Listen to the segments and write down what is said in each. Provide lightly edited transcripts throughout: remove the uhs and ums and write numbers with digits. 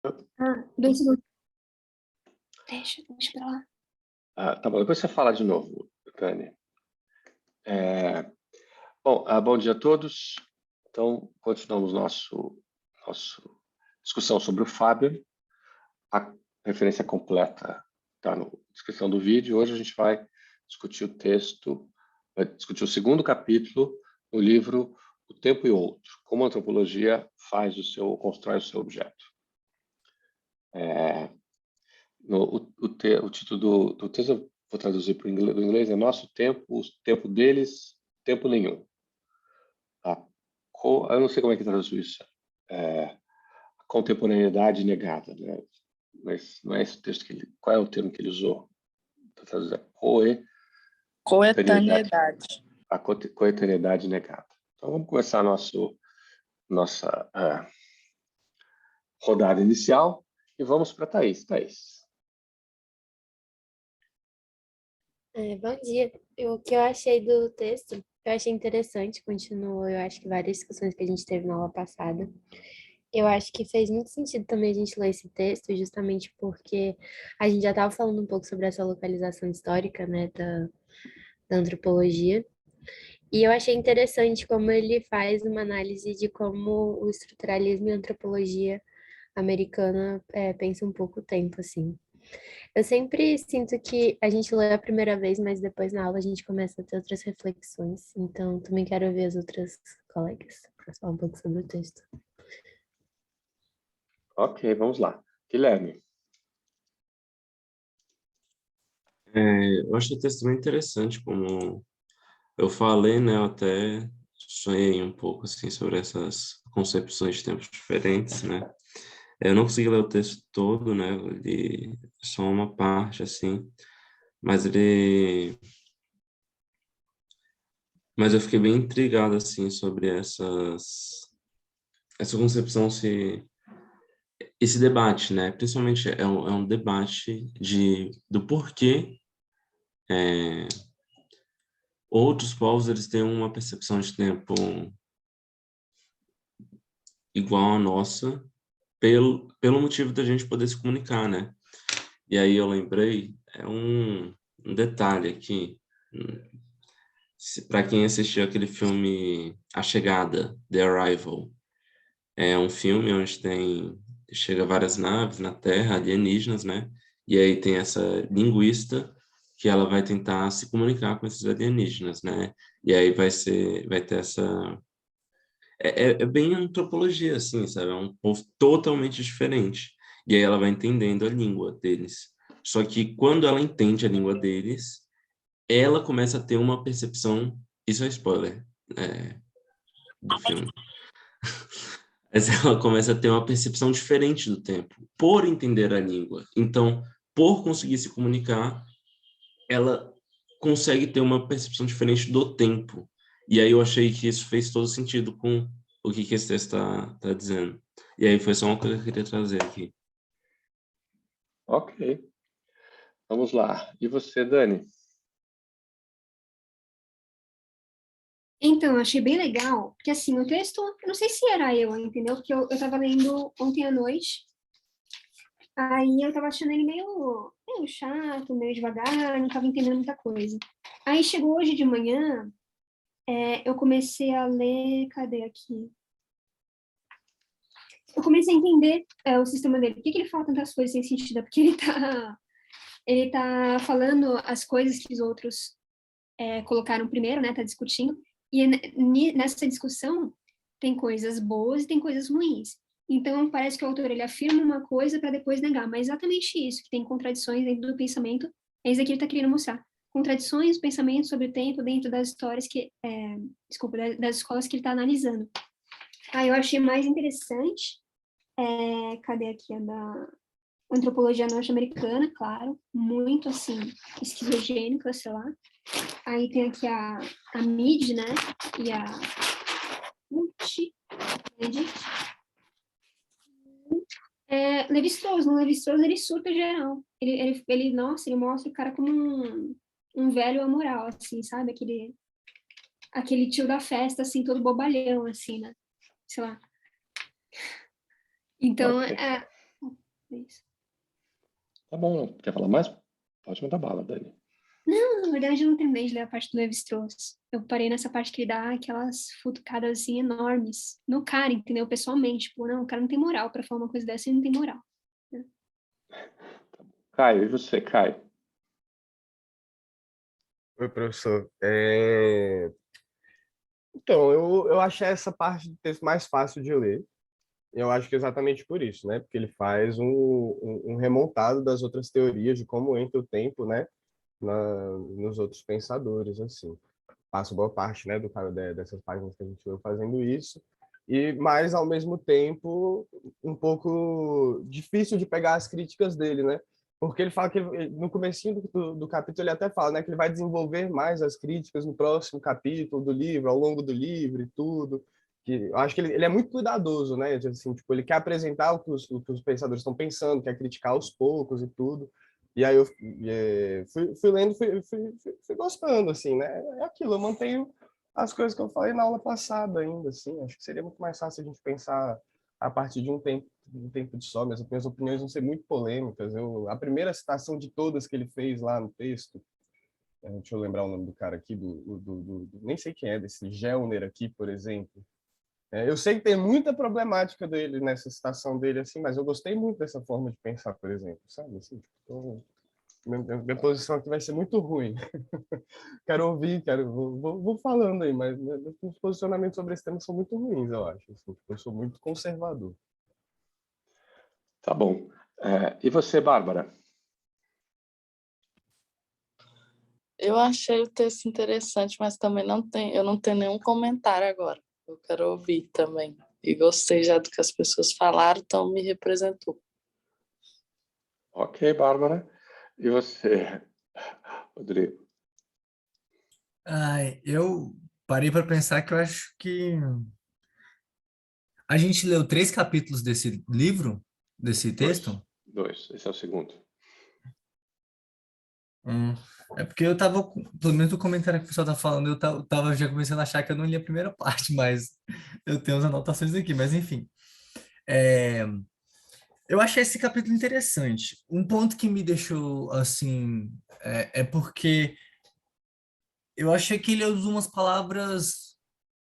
2 segundos. Deixa pra lá. Tá bom, depois você fala de novo, Tânia. Bom dia a todos. Então, continuamos nossa discussão sobre o Faber. A referência completa está na descrição do vídeo. Hoje a gente vai discutir vai discutir o segundo capítulo do livro O Tempo e Outro, como a antropologia constrói o seu objeto. O título do texto, eu vou traduzir para o inglês, é Nosso Tempo, o Tempo deles, Tempo Nenhum. Eu não sei como é que traduz isso. A contemporaneidade negada, né? Mas não é esse o texto qual é o termo que ele usou? Para traduzir Coetaneidade. A coetaneidade negada. Então vamos começar nossa rodada inicial e vamos para Thaís. Thaís. Bom dia. O que eu achei do texto, eu achei interessante, continuou, eu acho que várias discussões que a gente teve na aula passada. Eu acho que fez muito sentido também a gente ler esse texto, justamente porque a gente já estava falando um pouco sobre essa localização histórica, né, da antropologia. E eu achei interessante como ele faz uma análise de como o estruturalismo e a antropologia americana pensa um pouco o tempo, assim. Eu sempre sinto que a gente lê a primeira vez, mas depois na aula a gente começa a ter outras reflexões. Então, também quero ver as outras colegas para falar um pouco sobre o texto. Ok, vamos lá. Guilherme. Eu acho o texto bem interessante, como eu falei, né, eu até sonhei um pouco, assim, sobre essas concepções de tempos diferentes, né. Eu não consegui ler o texto todo, né, eu li só uma parte, assim, mas eu fiquei bem intrigado, assim, sobre essa concepção, esse debate, né, principalmente é um debate do porquê outros povos eles têm uma percepção de tempo igual à nossa, pelo motivo da gente poder se comunicar, né? E aí eu lembrei, um detalhe aqui, para quem assistiu aquele filme A Chegada, The Arrival, é um filme onde chega várias naves na Terra, alienígenas, né? E aí tem essa linguista que ela vai tentar se comunicar com esses alienígenas, né? E aí vai ter essa... É bem antropologia, assim, sabe? É um povo totalmente diferente. E aí ela vai entendendo a língua deles. Só que quando ela entende a língua deles, ela começa a ter uma percepção... Isso é spoiler, do filme. Mas ela começa a ter uma percepção diferente do tempo, por entender a língua. Então, por conseguir se comunicar, ela consegue ter uma percepção diferente do tempo. E aí eu achei que isso fez todo sentido com o que esse texto tá dizendo. E aí foi só uma coisa que eu queria trazer aqui. Ok. Vamos lá. E você, Dani? Então, eu achei bem legal, porque assim, o texto, eu não sei se era eu, entendeu? Porque eu tava lendo ontem à noite, aí eu tava achando ele meio chato, meio devagar, não tava entendendo muita coisa. Aí chegou hoje de manhã, eu comecei a ler, cadê aqui? Eu comecei a entender o sistema dele. Por que ele fala tantas coisas sem sentido? É porque ele tá falando as coisas que os outros colocaram primeiro, né? Tá discutindo. E nessa discussão tem coisas boas e tem coisas ruins. Então, parece que o autor ele afirma uma coisa para depois negar, mas é exatamente isso, que tem contradições dentro do pensamento, é isso que ele está querendo mostrar. Contradições do pensamento sobre o tempo dentro das histórias das escolas que ele está analisando. Eu achei mais interessante, cadê aqui a da antropologia norte-americana, claro, muito, assim, esquizogênica, sei lá. Aí tem aqui a Mid, né, e a Levi-Strauss. No Levi-Strauss ele surta geral. Nossa, ele mostra o cara como um velho amoral, assim, sabe? Aquele tio da festa, assim, todo bobalhão, assim, né? Sei lá. Então, Okay. É isso. Tá bom, quer falar mais? Pode mandar bala, Dani. Não, na verdade eu não terminei de ler a parte do Levi-Strauss. Eu parei nessa parte que ele dá aquelas futucadas assim enormes no cara, entendeu? Pessoalmente, tipo, não, o cara não tem moral pra falar uma coisa dessa, ele não tem moral. Caio, e você, Caio? Oi, professor. Então, eu achei essa parte do texto mais fácil de ler. Eu acho que é exatamente por isso, né? Porque ele faz um remontado das outras teorias de como entra o tempo, né? Nos outros pensadores, assim. Passa boa parte, né, dessas páginas que a gente foi fazendo isso. Mas, ao mesmo tempo, um pouco difícil de pegar as críticas dele, né? Porque ele fala que no comecinho do capítulo ele até fala, né, que ele vai desenvolver mais as críticas no próximo capítulo do livro, ao longo do livro e tudo. Que eu acho que ele é muito cuidadoso, né? Assim, tipo, ele quer apresentar o que os pensadores estão pensando, quer criticar aos poucos e tudo. E aí eu fui lendo, fui gostando, assim, né? É aquilo, eu mantenho as coisas que eu falei na aula passada ainda, assim. Acho que seria muito mais fácil a gente pensar a partir de um tempo de só, minhas opiniões vão ser muito polêmicas. A primeira citação de todas que ele fez lá no texto, deixa eu lembrar o nome do cara aqui, nem sei quem é, desse Gellner aqui, por exemplo. Eu sei que tem muita problemática dele nessa citação dele, assim, mas eu gostei muito dessa forma de pensar, por exemplo, sabe? Assim, tipo, então, minha posição aqui vai ser muito ruim. Quero ouvir, vou falando aí, mas os posicionamentos sobre esse tema são muito ruins, eu acho. Assim, tipo, eu sou muito conservador. Tá bom. E você, Bárbara? Eu achei o texto interessante, mas também eu não tenho nenhum comentário agora. Eu quero ouvir também. E gostei já do que as pessoas falaram, então me representou. Ok, Bárbara. E você, Rodrigo? Eu parei para pensar que eu acho que a gente leu 3 capítulos desse livro, desse texto. Dois. Esse é o segundo. É porque eu tava, pelo menos o comentário que o pessoal tá falando, eu tava já começando a achar que eu não li a primeira parte, mas eu tenho as anotações aqui, mas enfim. É, eu achei esse capítulo interessante. Um ponto que me deixou, assim, é porque eu achei que ele usou umas palavras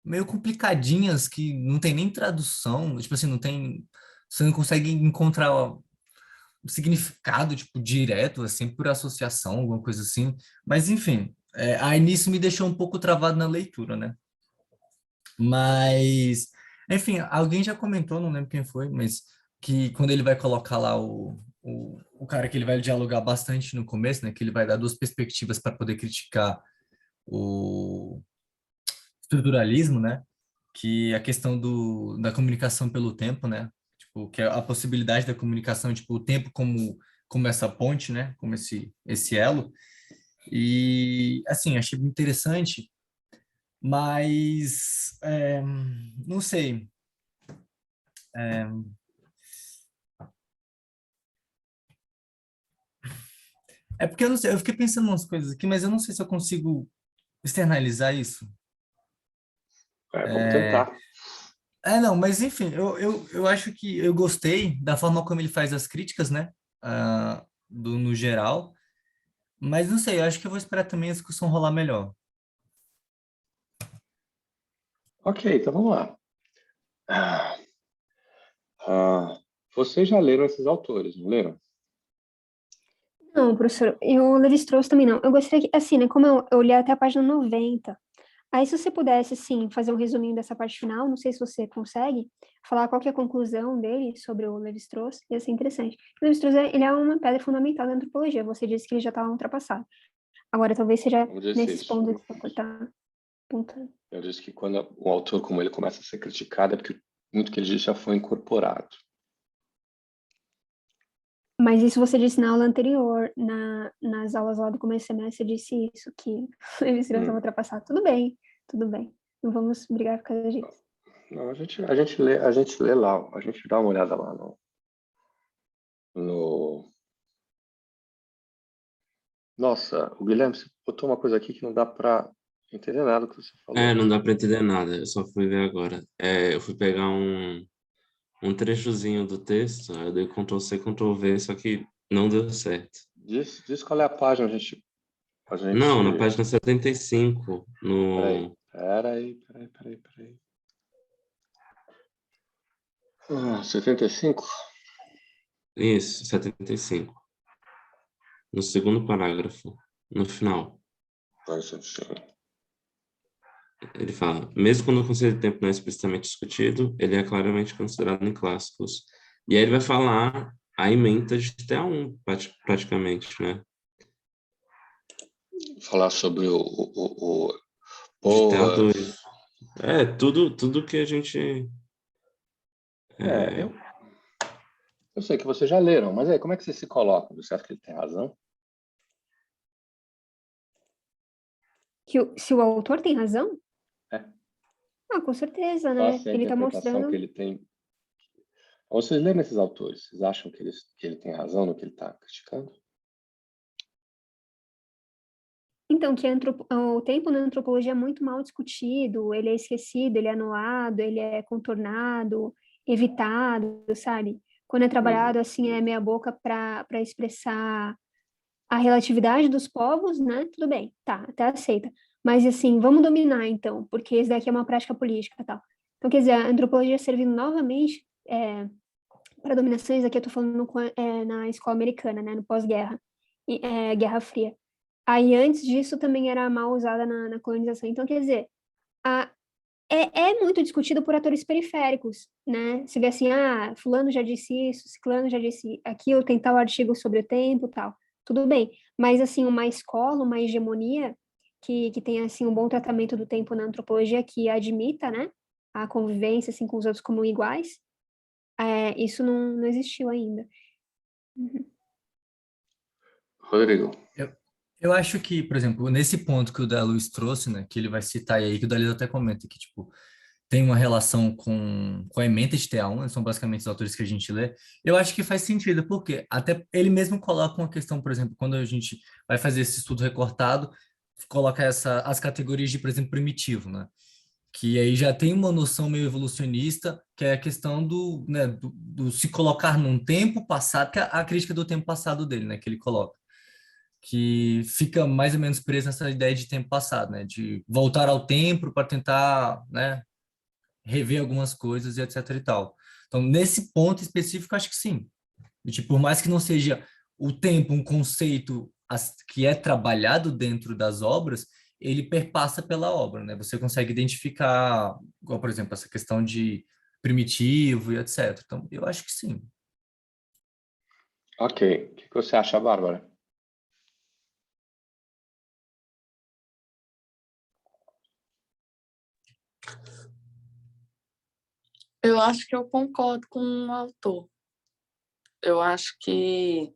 meio complicadinhas que não tem nem tradução, tipo assim, não tem, você não consegue encontrar o significado, tipo, direto, assim, por associação, alguma coisa assim. Mas, enfim, aí nisso me deixou um pouco travado na leitura, né? Mas, enfim, alguém já comentou, não lembro quem foi, mas que quando ele vai colocar lá o cara que ele vai dialogar bastante no começo, né? Que ele vai dar 2 perspectivas para poder criticar o estruturalismo, né? Que a questão da comunicação pelo tempo, né? Tipo, que é a possibilidade da comunicação, tipo, o tempo como essa ponte, né? Como esse elo. E, assim, achei muito interessante, mas não sei. É, é porque eu não sei, eu fiquei pensando umas coisas aqui, mas eu não sei se eu consigo externalizar isso. Vamos tentar. Não, mas enfim, eu acho que eu gostei da forma como ele faz as críticas, né? No geral, mas não sei, eu acho que eu vou esperar também a discussão rolar melhor. Ok, então vamos lá. Vocês já leram esses autores, não leram? Não, professor, o Levi-Strauss também não. Eu gostaria que, assim, né, como eu li até a página 90, aí se você pudesse, assim, fazer um resuminho dessa parte final, não sei se você consegue, falar qual que é a conclusão dele sobre o Levi-Strauss, ia ser interessante. O Levi-Strauss, ele é uma pedra fundamental da antropologia, você disse que ele já estava ultrapassado. Agora, talvez seja Como disse nesses isso. pontos que você está apontando. Eu disse que quando um autor como ele começa a ser criticado é porque muito que ele disse já foi incorporado. Mas isso você disse na aula anterior, nas aulas lá do começo do semestre, você disse isso, que o Levi-Strauss estava ultrapassado. Tudo bem, tudo bem. Não vamos brigar por causa disso. Não, a gente lê lá, a gente dá uma olhada lá no... Nossa, o Guilherme, você botou uma coisa aqui que não dá para entender nada do que você falou. Não dá para entender nada, eu só fui ver agora. Eu fui pegar um um trechozinho do texto, aí eu dei Ctrl+C, Ctrl+V, só que não deu certo. Diz qual é a página, a gente... Não, na página 75, Peraí. 75? Isso, 75. No segundo parágrafo, no final. Ele fala, mesmo quando o conceito de tempo não é explicitamente discutido, ele é claramente considerado em clássicos. E aí ele vai falar a ementa de TA1, praticamente, né? Falar sobre De Boas. TA2. Tudo que a gente... Eu sei que vocês já leram, mas aí, como é que vocês se colocam? Você acha que ele tem razão? Se o autor tem razão? É. Ah, com certeza, Qual né? assim, a Ele está interpretação que mostrando. ele tem? Vocês leram esses autores, vocês acham que ele tem razão no que ele está criticando? Então, que o tempo na antropologia é muito mal discutido, ele é esquecido, ele é anulado, ele é contornado, evitado, sabe? Quando é trabalhado assim, é meia boca para expressar a relatividade dos povos, né? Tudo bem, tá, até aceita. Mas assim, vamos dominar então, porque isso daqui é uma prática política e tal. Então, quer dizer, a antropologia servindo novamente para dominações, aqui eu tô falando na escola americana, né? No pós-guerra, Guerra Fria. Aí, antes disso, também era mal usada na colonização. Então, quer dizer, a, é muito discutido por atores periféricos, né? Se vê assim, fulano já disse isso, ciclano já disse aquilo, tem tal artigo sobre o tempo, tal. Tudo bem. Mas, assim, uma escola, uma hegemonia que tenha, assim, um bom tratamento do tempo na antropologia, que admita, né? A convivência, assim, com os outros como iguais, isso não existiu ainda. Uhum. Rodrigo. Eu acho que, por exemplo, nesse ponto que o da Luiz trouxe, né, que ele vai citar aí, que o Dalila até comenta que, tipo, tem uma relação com a ementa de TA1, são basicamente os autores que a gente lê, eu acho que faz sentido, porque até ele mesmo coloca uma questão, por exemplo, quando a gente vai fazer esse estudo recortado, coloca as categorias de, por exemplo, primitivo, né? Que aí já tem uma noção meio evolucionista, que é a questão do se colocar num tempo passado, que é a crítica do tempo passado dele, né, que ele coloca, que fica mais ou menos preso nessa ideia de tempo passado, né, de voltar ao tempo para tentar, né, rever algumas coisas e etc e tal. Então, nesse ponto específico, acho que sim. E, tipo, por mais que não seja o tempo um conceito que é trabalhado dentro das obras, ele perpassa pela obra, né? Você consegue identificar, igual, por exemplo, essa questão de primitivo e etc. Então, eu acho que sim. Ok. O que você acha, Bárbara? Eu acho que eu concordo com o autor. Eu acho que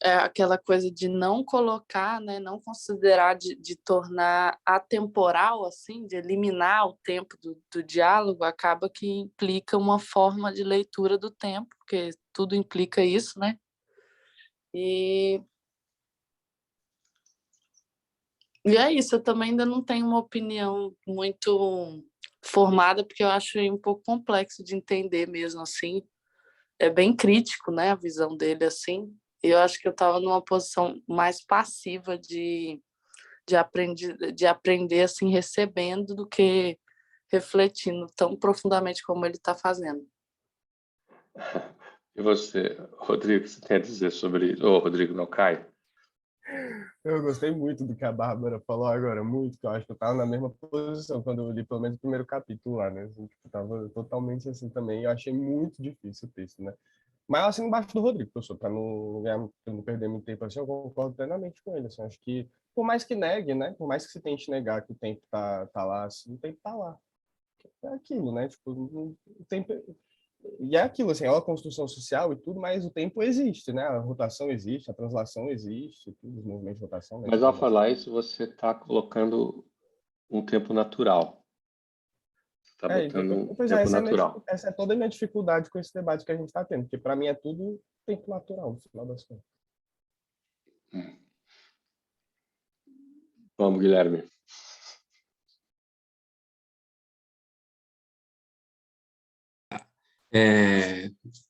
é aquela coisa de não colocar, né, não considerar de tornar atemporal, assim, de eliminar o tempo do diálogo, acaba que implica uma forma de leitura do tempo, porque tudo implica isso, né? E é isso, eu também ainda não tenho uma opinião muito formada, porque eu acho um pouco complexo de entender mesmo, assim. É bem crítico, né, a visão dele, assim. E eu acho que eu estava numa posição mais passiva de aprender, assim, recebendo do que refletindo tão profundamente como ele está fazendo. E você, Rodrigo, você tem a dizer sobre isso? Ô, Rodrigo, não cai? Eu gostei muito do que a Bárbara falou agora, muito, que eu acho que eu estava na mesma posição quando eu li pelo menos o primeiro capítulo lá, né? Assim, tipo, eu tava totalmente assim também, eu achei muito difícil o texto, né? Mas eu assino embaixo do Rodrigo, professor, para não perder muito tempo assim, eu concordo plenamente com ele, assim, acho que, por mais que negue, né? Por mais que você tente negar que o tempo tá lá, assim, o tempo tá lá. É aquilo, né? Tipo, o tempo... E é aquilo, assim, é uma construção social e tudo, mas o tempo existe, né? A rotação existe, a translação existe, tudo, os movimentos de rotação, né? Mas ao falar isso, você está colocando um tempo natural. Você está botando um Pois é, tempo natural. essa é toda a minha dificuldade com esse debate que a gente está tendo, porque para mim é tudo tempo natural, no final das contas. Vamos, Guilherme.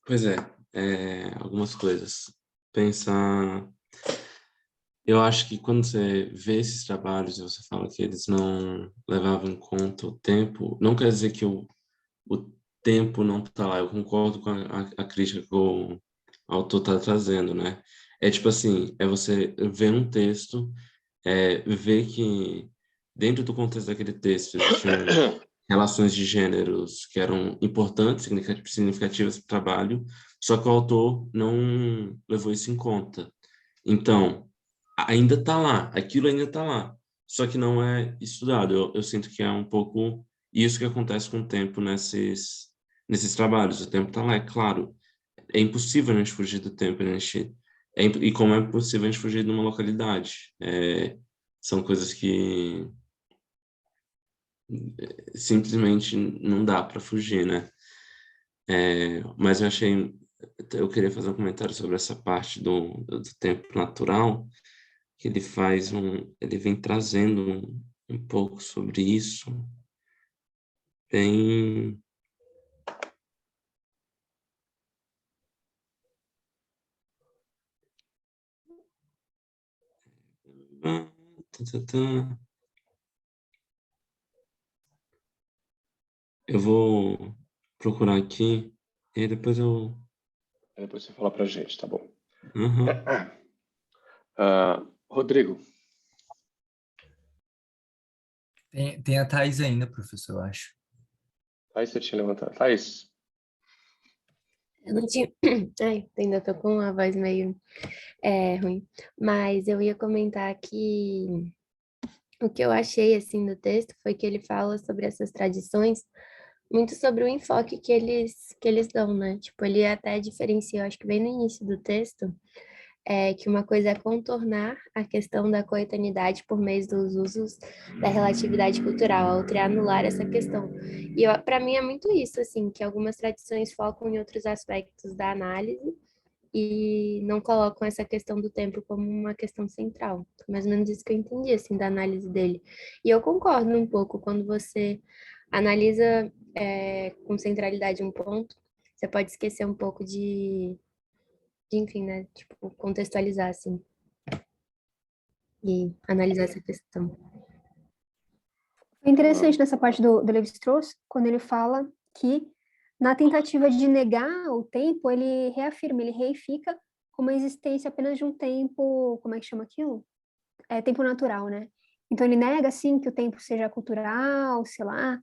Pois é, algumas coisas. Pensar. Eu acho que quando você vê esses trabalhos e você fala que eles não levavam em conta o tempo, não quer dizer que o tempo não está lá. Eu concordo com a crítica que o autor está trazendo, né? É tipo assim, é você ver um texto, ver que dentro do contexto daquele texto existiam relações de gêneros que eram importantes, significativas para o trabalho, só que o autor não levou isso em conta. Então, ainda está lá, aquilo ainda está lá, só que não é estudado. Eu sinto que é um pouco isso que acontece com o tempo nesses trabalhos. O tempo está lá, é claro. É impossível a gente fugir do tempo, a gente, e como é impossível a gente fugir de uma localidade. São coisas que simplesmente não dá para fugir, né? Mas eu queria fazer um comentário sobre essa parte do tempo natural, que ele vem trazendo um pouco sobre isso, bem... Eu vou procurar aqui e depois eu... Depois você fala pra gente, tá bom? Uhum. Rodrigo. Tem a Thaís ainda, professor, eu acho. Thaís, você tinha levantado. Thaís. Eu não tinha. Ai, ainda tô com a voz meio ruim. Mas eu ia comentar que o que eu achei assim do texto foi que ele fala sobre essas tradições, muito sobre o enfoque que eles dão, né? Tipo, ele até diferencia, eu acho que bem no início do texto, que uma coisa é contornar a questão da coetânea por meio dos usos da relatividade cultural, a outra é anular essa questão. E para mim é muito isso, assim, que algumas tradições focam em outros aspectos da análise e não colocam essa questão do tempo como uma questão central. Mais ou menos isso que eu entendi, assim, da análise dele. E eu concordo um pouco, quando você analisa com centralidade um ponto, você pode esquecer um pouco enfim, né, tipo, contextualizar, assim, e analisar essa questão. É interessante nessa parte do Levi-Strauss, quando ele fala que, na tentativa de negar o tempo, ele reafirma, ele reifica como a existência apenas de um tempo, como é que chama aquilo? Tempo natural, né? Então ele nega, assim, que o tempo seja cultural, sei lá.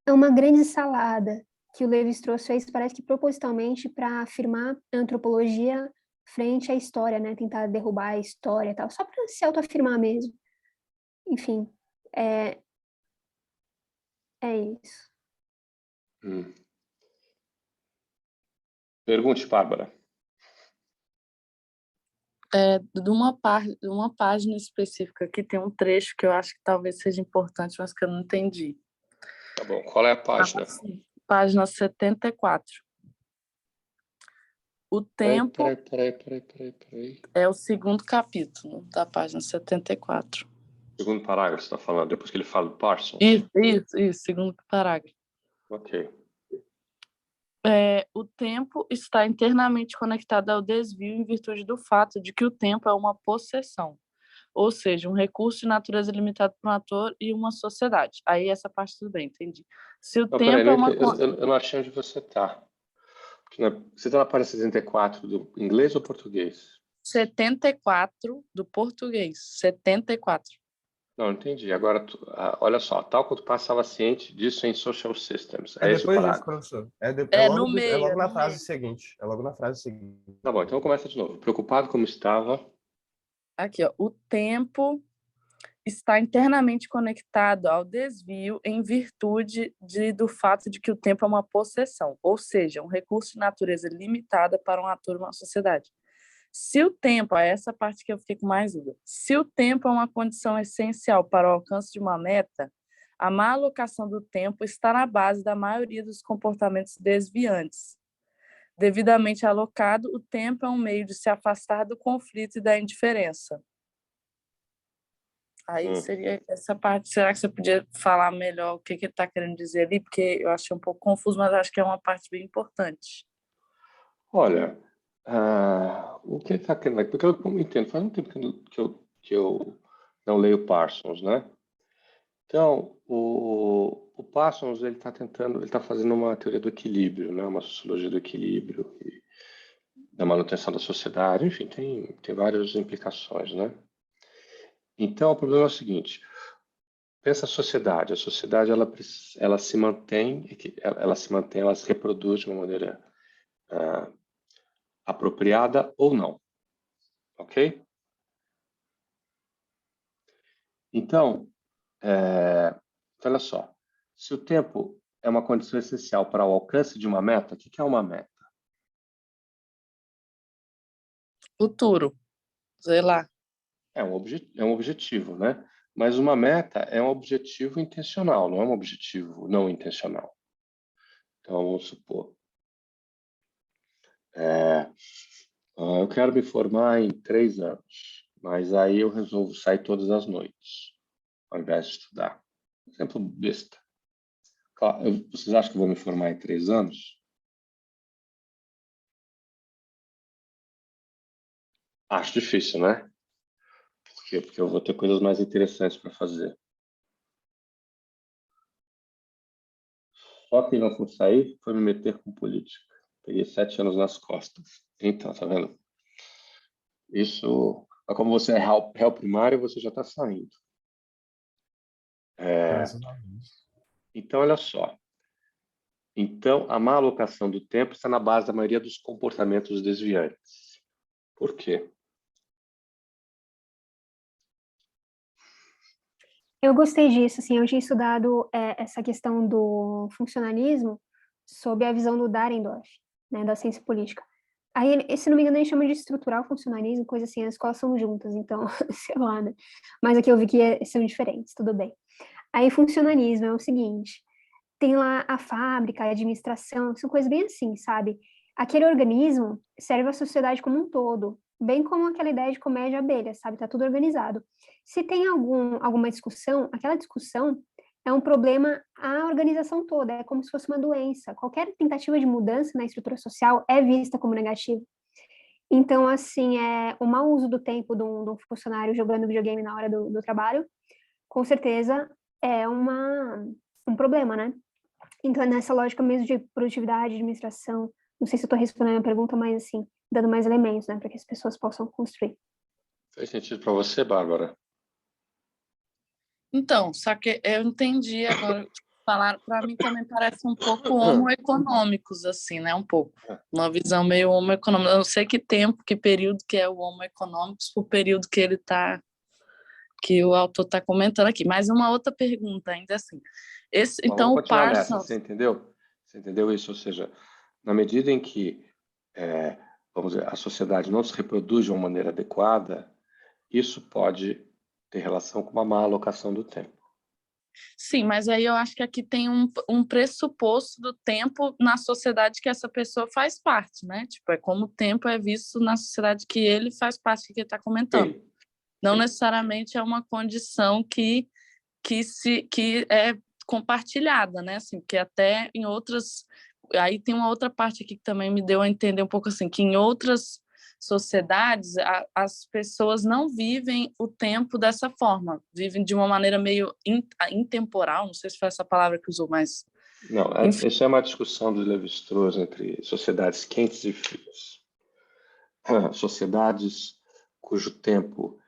É uma grande salada que o Levi-Strauss fez, parece que propositalmente, para afirmar a antropologia frente à história, né? Tentar derrubar a história e tal, só para se autoafirmar mesmo. Enfim, é isso. Pergunte, Bárbara. De uma página específica que tem um trecho que eu acho que talvez seja importante, mas que eu não entendi. Tá bom. Qual é a página? Página 74. O tempo Peraí. é o segundo capítulo da página 74. Segundo parágrafo, você está falando, depois que ele fala do Parsons? Isso, segundo parágrafo. Ok. O tempo está internamente conectado ao desvio em virtude do fato de que o tempo é uma possessão, ou seja, um recurso de natureza limitado por um ator e uma sociedade. Aí essa parte tudo bem, entendi. Se o Não, tempo peraí, é uma... eu não achei onde você está. Você está na página 64 do inglês ou português? 74 do português, 74. Não entendi. Agora, olha só, tal quanto passava ciente disso em social systems. É esse o Depois disso, parágrafo. professor. No meio, É logo na no frase meio. seguinte. É logo na frase seguinte. Tá bom, então começa de novo. Preocupado como estava. Aqui, ó. O tempo está internamente conectado ao desvio em virtude do fato de que o tempo é uma possessão, ou seja, um recurso de natureza limitada para um ator e uma sociedade. Se o tempo, é essa parte que eu fiquei com mais dúvida, se o tempo é uma condição essencial para o alcance de uma meta, a má alocação do tempo está na base da maioria dos comportamentos desviantes. Devidamente alocado, o tempo é um meio de se afastar do conflito e da indiferença. Aí seria essa parte. Será que você podia falar melhor o que ele está querendo dizer ali? Porque eu achei um pouco confuso, mas acho que é uma parte bem importante. Olha, o que ele está querendo... Porque eu não entendo, faz um tempo que eu não leio Parsons, né? Então, o Parsons, ele está fazendo uma teoria do equilíbrio, né? Uma sociologia do equilíbrio, e da manutenção da sociedade, enfim, tem várias implicações, né? Então, o problema é o seguinte: pensa a sociedade ela se mantém, ela se reproduz de uma maneira apropriada ou não, ok? Então, olha só, se o tempo é uma condição essencial para o alcance de uma meta, o que é uma meta? Futuro, sei lá. É um objetivo, né? Mas uma meta é um objetivo intencional, não é um objetivo não intencional. Então, vamos supor, eu quero me formar em 3 anos, mas aí eu resolvo sair todas as noites, ao invés de estudar. Exemplo besta. Claro, vocês acham que eu vou me formar em 3 anos? Acho difícil, né? Por quê? Porque eu vou ter coisas mais interessantes para fazer. Só quem não for sair foi me meter com política. Peguei 7 anos nas costas. Então, tá vendo? Isso, como você é réu primário, você já está saindo. Graças a Deus. Então, olha só. Então, a má alocação do tempo está na base da maioria dos comportamentos desviantes. Por quê? Eu gostei disso, assim, eu tinha estudado essa questão do funcionalismo sob a visão do Dahrendorf, né, da ciência política. Aí, se não me engano, ele chama de estrutural funcionalismo, coisa assim, as escolas são juntas, então, sei lá, né? Mas aqui eu vi que são diferentes, tudo bem. Aí, funcionalismo é o seguinte, tem lá a fábrica, a administração, são coisas bem assim, sabe? Aquele organismo serve à sociedade como um todo, bem como aquela ideia de colmeia de abelha, sabe? Tá tudo organizado. Se tem alguma discussão, aquela discussão é um problema à organização toda, é como se fosse uma doença. Qualquer tentativa de mudança na estrutura social é vista como negativa. Então, assim, o mau uso do tempo de um funcionário jogando videogame na hora do trabalho, com certeza é um problema, né? Então, é nessa lógica mesmo de produtividade, administração. Não sei se eu estou respondendo a pergunta, mas assim, dando mais elementos, né, para que as pessoas possam construir. Fez sentido para você, Bárbara? Então, só que eu entendi agora. Falar para mim também parece um pouco homo econômicos, assim, né? Um pouco. Uma visão meio homo econômica. Eu não sei que tempo, que período que é o homo econômicos, o período que ele está, que o autor está comentando aqui. Mas uma outra pergunta ainda assim. Então, Vamos o continuar nessa, Parsons... você entendeu? Você entendeu isso? Ou seja, na medida em que, vamos dizer, a sociedade não se reproduz de uma maneira adequada, isso pode ter relação com uma má alocação do tempo. Sim, mas aí eu acho que aqui tem um pressuposto do tempo na sociedade que essa pessoa faz parte, né? Tipo, é como o tempo é visto na sociedade que ele faz parte, que ele está comentando. Sim. Não Sim. necessariamente é uma condição que é compartilhada, né? Assim, porque até em outras... Aí tem uma outra parte aqui que também me deu a entender um pouco assim, que em outras sociedades as pessoas não vivem o tempo dessa forma, vivem de uma maneira meio intemporal, não sei se foi essa palavra que usou, mas... Não, isso é uma discussão do Levi-Strauss entre sociedades quentes e frias. Sociedades cujo tempo,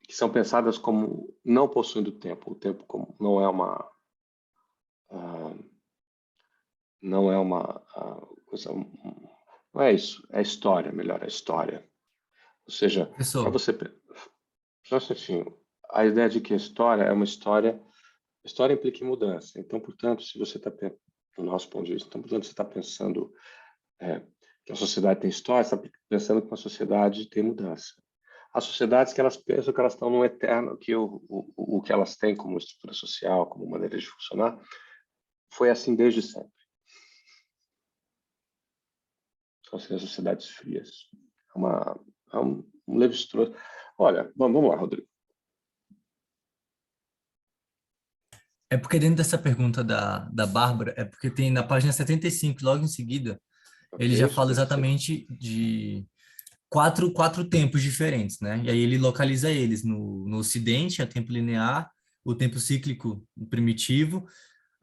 que são pensadas como não possuindo tempo, o tempo como não é uma coisa, não é isso, é história, melhor, é história. Ou seja, para Professor, você, só um instantinho, a ideia de que a história é uma história implica em mudança. Então, portanto, se você está, do nosso ponto de vista, então, portanto, você está pensando que a sociedade tem história, você está pensando que uma sociedade tem mudança. As sociedades que elas pensam que elas estão no eterno, que o que elas têm como estrutura social, como maneira de funcionar, foi assim desde sempre. São as sociedades frias. É um Levi-Strauss. Olha, vamos lá, Rodrigo. É porque dentro dessa pergunta da Bárbara, é porque tem na página 75, logo em seguida, ele já Ok, fala exatamente de quatro tempos diferentes, né? E aí ele localiza eles no Ocidente, a tempo linear, o tempo cíclico primitivo,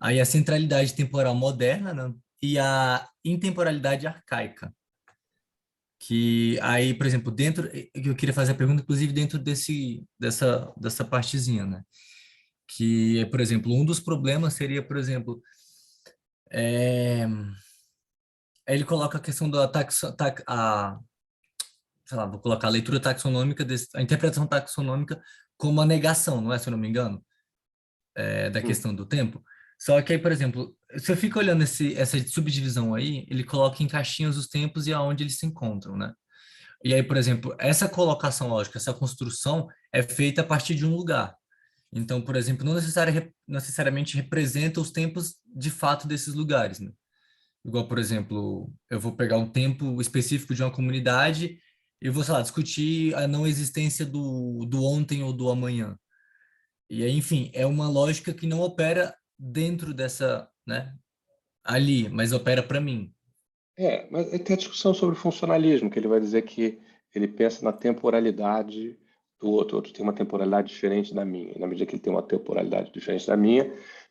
aí a centralidade temporal moderna, né? E a intemporalidade arcaica. Que aí, por exemplo, dentro, eu queria fazer a pergunta, inclusive, dentro dessa partezinha, né? Que, por exemplo, um dos problemas seria, por exemplo, é, ele coloca a questão da sei lá, vou colocar a leitura taxonômica, a interpretação taxonômica como a negação, não é, se eu não me engano, da Hum, questão do tempo. Só que aí, por exemplo, se eu fico olhando essa subdivisão aí, ele coloca em caixinhas os tempos e aonde eles se encontram, né? E aí, por exemplo, essa colocação lógica, essa construção é feita a partir de um lugar. Então, por exemplo, não necessariamente representa os tempos de fato desses lugares, né? Igual, por exemplo, eu vou pegar um tempo específico de uma comunidade e vou, sei lá, discutir a não existência do ontem ou do amanhã. E aí, enfim, é uma lógica que não opera dentro dessa, né, ali, mas opera para mim. mas aí tem a discussão sobre o funcionalismo, que ele vai dizer que ele pensa na temporalidade do outro. O outro tem uma temporalidade diferente da minha. E na medida que ele tem uma temporalidade diferente da minha,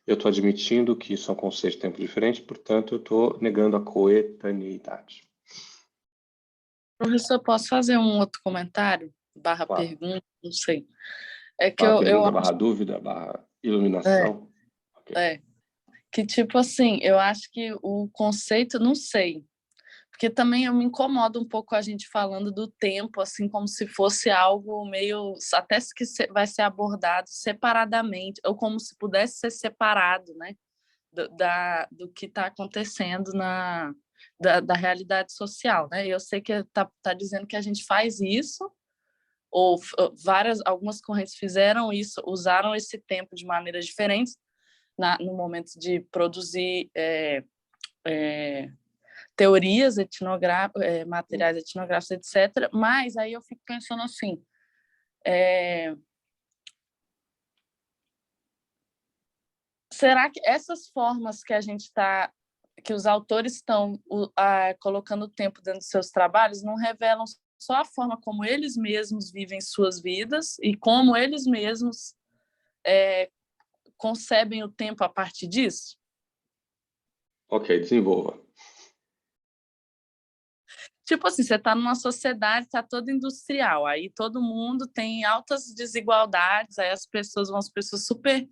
eu estou admitindo que são conceitos de tempo diferentes, portanto, eu estou negando a coetaneidade. Professor, posso fazer um outro comentário? Barra Claro. pergunta, não sei. É que Barra eu pergunta, acho barra dúvida, barra é, iluminação. Ok. que, tipo assim, eu acho que o conceito, não sei, porque também eu me incomodo um pouco a gente falando do tempo, assim, como se fosse algo meio, até que vai ser abordado separadamente, ou como se pudesse ser separado, né, do que está acontecendo da realidade social, né? Eu sei que tá dizendo que a gente faz isso, ou algumas correntes fizeram isso, usaram esse tempo de maneiras diferentes no momento de produzir teorias materiais etnográficos, etc. Mas aí eu fico pensando assim, será que essas formas que a gente está, que os autores estão colocando o tempo dentro dos seus trabalhos, não revelam só a forma como eles mesmos vivem suas vidas e como eles mesmos concebem o tempo a partir disso? Ok, desenvolva. Tipo assim, você está numa sociedade, está toda industrial, aí todo mundo tem altas desigualdades, aí as pessoas vão, as pessoas super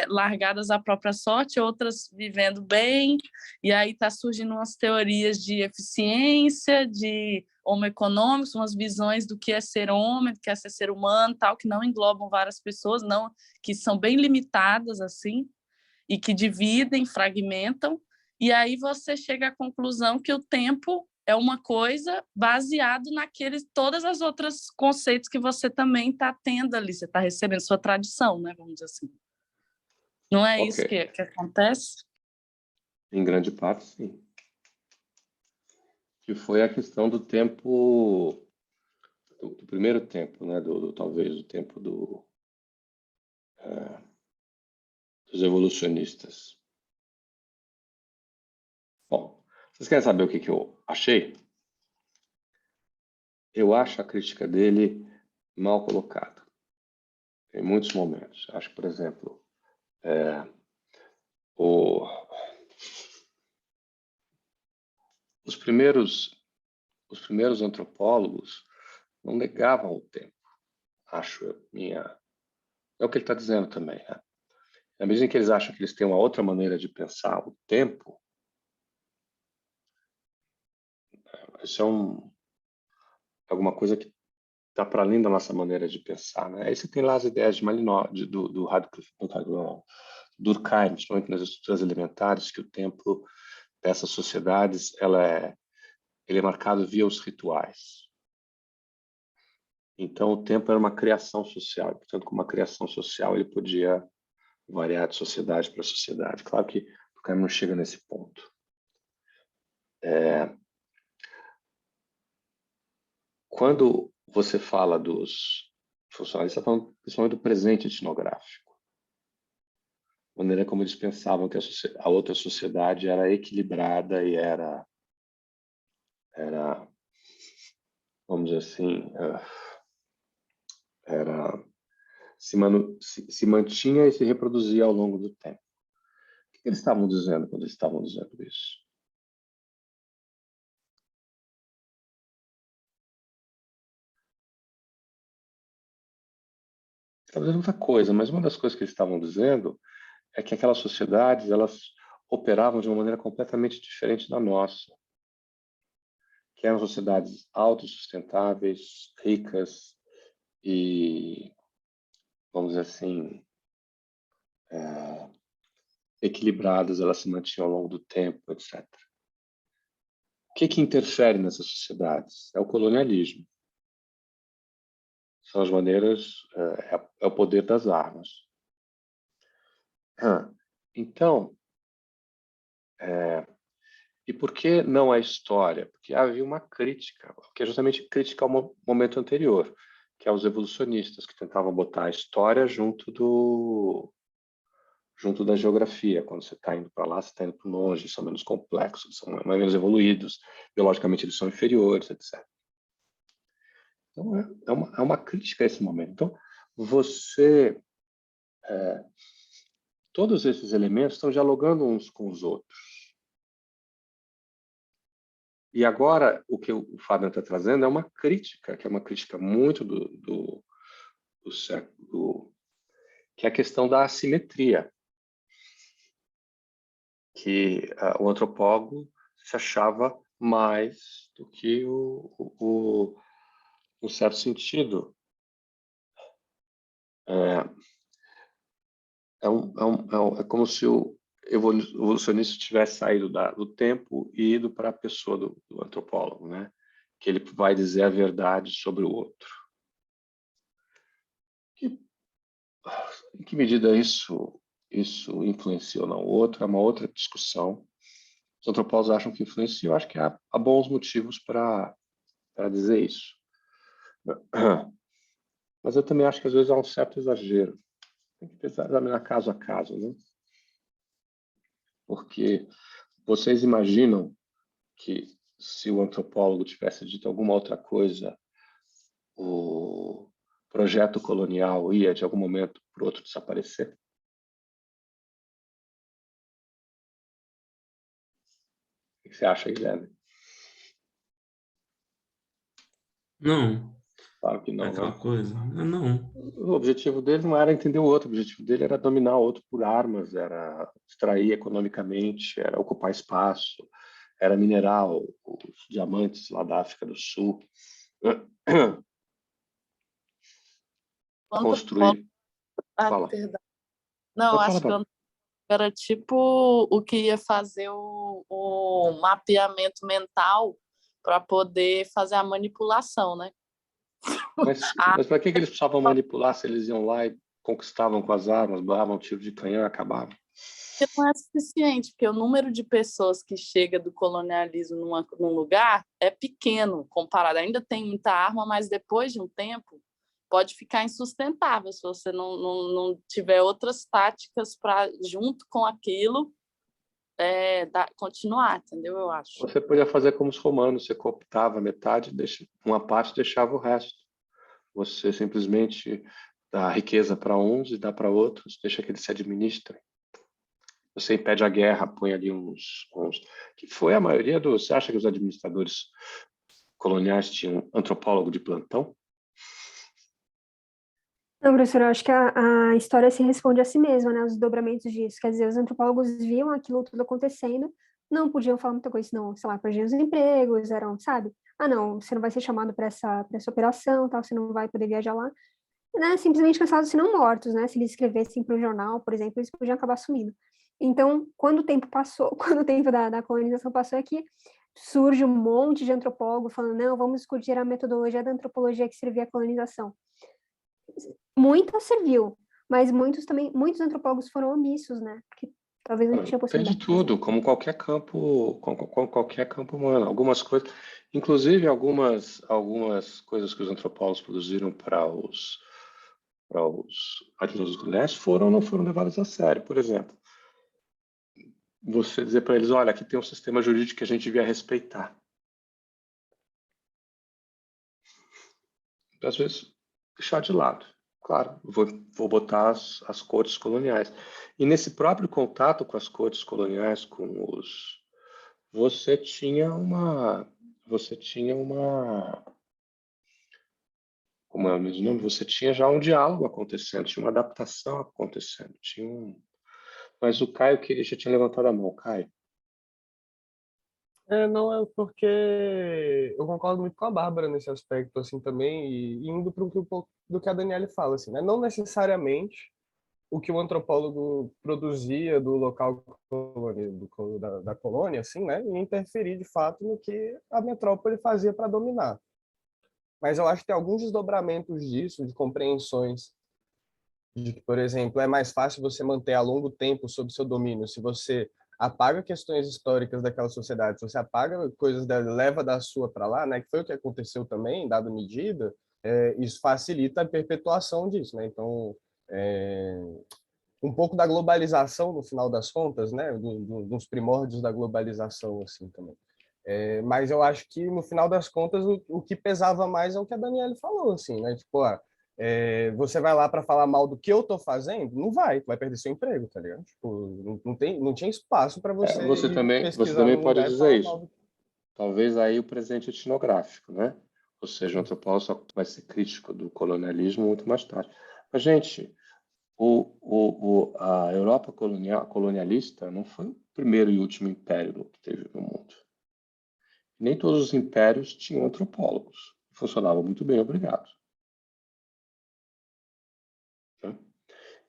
largadas à própria sorte, outras vivendo bem, e aí está surgindo umas teorias de eficiência, de homo econômicos, umas visões do que é ser homem, do que é ser humano, tal, que não englobam várias pessoas, não, que são bem limitadas, assim, e que dividem, fragmentam, e aí você chega à conclusão que o tempo é uma coisa baseado naqueles todas as outras conceitos que você também está tendo ali, você está recebendo sua tradição, né, vamos dizer assim. Não é Ok. isso que acontece? Em grande parte, sim. Que foi a questão do tempo, do primeiro tempo, né? Talvez o tempo dos evolucionistas. Bom, vocês querem saber o que eu achei? Eu acho a crítica dele mal colocada, em muitos momentos. Acho, por exemplo, o, os primeiros antropólogos não negavam o tempo. Acho é o que ele está dizendo também, né? Na medida em que eles acham que eles têm uma outra maneira de pensar o tempo, isso alguma coisa que está para além da nossa maneira de pensar, né? Aí você tem lá as ideias de Malinowski, do Radcliffe, do Durkheim, principalmente nas estruturas elementares, que o tempo dessas sociedades ele é marcado via os rituais. Então, o tempo era uma criação social, portanto, com uma criação social, ele podia variar de sociedade para sociedade. Claro que o Durkheim não chega nesse ponto. Quando você fala dos funcionários, você está falando principalmente do presente etnográfico. a maneira como eles pensavam que a outra sociedade era equilibrada e era, vamos dizer assim, se mantinha e se reproduzia ao longo do tempo. O que eles estavam dizendo quando eles estavam dizendo isso? Estavam dizendo muita coisa, mas uma das coisas que eles estavam dizendo é que aquelas sociedades, elas operavam de uma maneira completamente diferente da nossa, que eram sociedades autossustentáveis, ricas e, vamos dizer assim, equilibradas, elas se mantinham ao longo do tempo, etc. O que interfere nessas sociedades? É o colonialismo. São as maneiras, é o poder das armas. Então, e por que não a história? Porque havia uma crítica, que é justamente crítica ao momento anterior, que é os evolucionistas, que tentavam botar a história junto da geografia. Quando você está indo para lá, você está indo para longe, são menos complexos, são menos evoluídos, biologicamente eles são inferiores, etc. Então, é uma crítica a esse momento. Então, todos esses elementos estão dialogando uns com os outros. E agora, o que o Fabian está trazendo é uma crítica, que é uma crítica muito do século, que é a questão da assimetria, que o antropólogo se achava mais do que um certo sentido. É como se o evolucionista tivesse saído do tempo e ido para a pessoa do antropólogo, né? Que ele vai dizer a verdade sobre o outro. Em que medida isso influenciou no outro? É uma outra discussão. Os antropólogos acham que influenciou. Eu acho que há bons motivos para dizer isso. Mas eu também acho que às vezes há um certo exagero. Tem que examinar caso a caso, né? Porque vocês imaginam que se o antropólogo tivesse dito alguma outra coisa, o projeto colonial ia, de algum momento para o outro, desaparecer? O que você acha, Guilherme? Não, Claro que é não, aquela né? coisa. Não. O objetivo dele não era entender o outro, o objetivo dele era dominar o outro por armas, era extrair economicamente, era ocupar espaço, era minerar os diamantes lá da África do Sul, construir. Fala. Perdão. Não, Pode falar, acho que Bárbara. era tipo o que ia fazer o mapeamento mental para poder fazer a manipulação, né? Mas para que eles precisavam manipular se eles iam lá e conquistavam com as armas, davam tiro de canhão e acabavam? Porque não é suficiente, porque o número de pessoas que chega do colonialismo num lugar é pequeno comparado. Ainda tem muita arma, mas depois de um tempo pode ficar insustentável se você não tiver outras táticas para, junto com aquilo, continuar, entendeu? Eu acho. Você podia fazer como os romanos, você cooptava metade, uma parte deixava o resto. Você simplesmente dá riqueza para uns e dá para outros, deixa que eles se administrem. Você impede a guerra, põe ali uns que foi a maioria dos... Você acha que os administradores coloniais tinham antropólogo de plantão? Não, professor, eu acho que a história se responde a si mesma, né? Os desdobramentos disso. Quer dizer, os antropólogos viam aquilo tudo acontecendo, não podiam falar muita coisa, senão, sei lá, perdiam os empregos, eram, sabe? Ah, não, você não vai ser chamado para essa operação, tal, você não vai poder viajar lá. Né? Simplesmente cansados, se não mortos, né? Se eles escrevessem para o jornal, por exemplo, eles podiam acabar sumindo. Então, quando o tempo passou, quando o tempo da colonização passou aqui, surge um monte de antropólogo falando, não, vamos discutir a metodologia da antropologia que servia à colonização. Muita serviu, mas muitos antropólogos foram omissos, né? Porque talvez não tinha Tem de possibilidade de tudo, fazer. como qualquer campo, com qualquer campo humano. Algumas coisas, inclusive algumas coisas que os antropólogos produziram para para os aristócratas coloniais foram ou não foram levadas a sério. Por exemplo, você dizer para eles, olha, aqui tem um sistema jurídico que a gente devia respeitar. Às vezes, deixar de lado. Claro, vou botar as cortes coloniais. E nesse próprio contato com as cortes coloniais, você tinha uma, como é o mesmo nome? Você tinha já um diálogo acontecendo, tinha uma adaptação acontecendo, Mas o Caio já tinha levantado a mão, Caio. Não é porque eu concordo muito com a Bárbara nesse aspecto assim também e indo para um pouco do que a Daniele fala assim, né? Não necessariamente o que o antropólogo produzia do local da colônia, assim, né? E interferir de fato no que a metrópole fazia para dominar. Mas eu acho que tem alguns desdobramentos disso, de compreensões de que, por exemplo, é mais fácil você manter a longo tempo sob seu domínio se você apaga questões históricas daquela sociedade, se você apaga coisas leva da sua para lá, né, que foi o que aconteceu também, em dada medida, isso facilita a perpetuação disso, né? Então, um pouco da globalização no final das contas, né, dos primórdios da globalização assim também. Mas eu acho que no final das contas o que pesava mais é o que a Daniela falou, assim, né? Tipo, você vai lá para falar mal do que eu tô fazendo? Não vai, tu vai perder seu emprego, tá ligado? Tipo, não tinha espaço para você ir Você pesquisar também no pode lugar e dizer falar isso. mal do... Talvez aí o presente etnográfico, né? Ou seja, o antropólogo só vai ser crítico do colonialismo muito mais tarde. Mas, gente, a Europa colonialista não foi o primeiro e último império que teve no mundo. Nem todos os impérios tinham antropólogos. Funcionava muito bem, obrigado.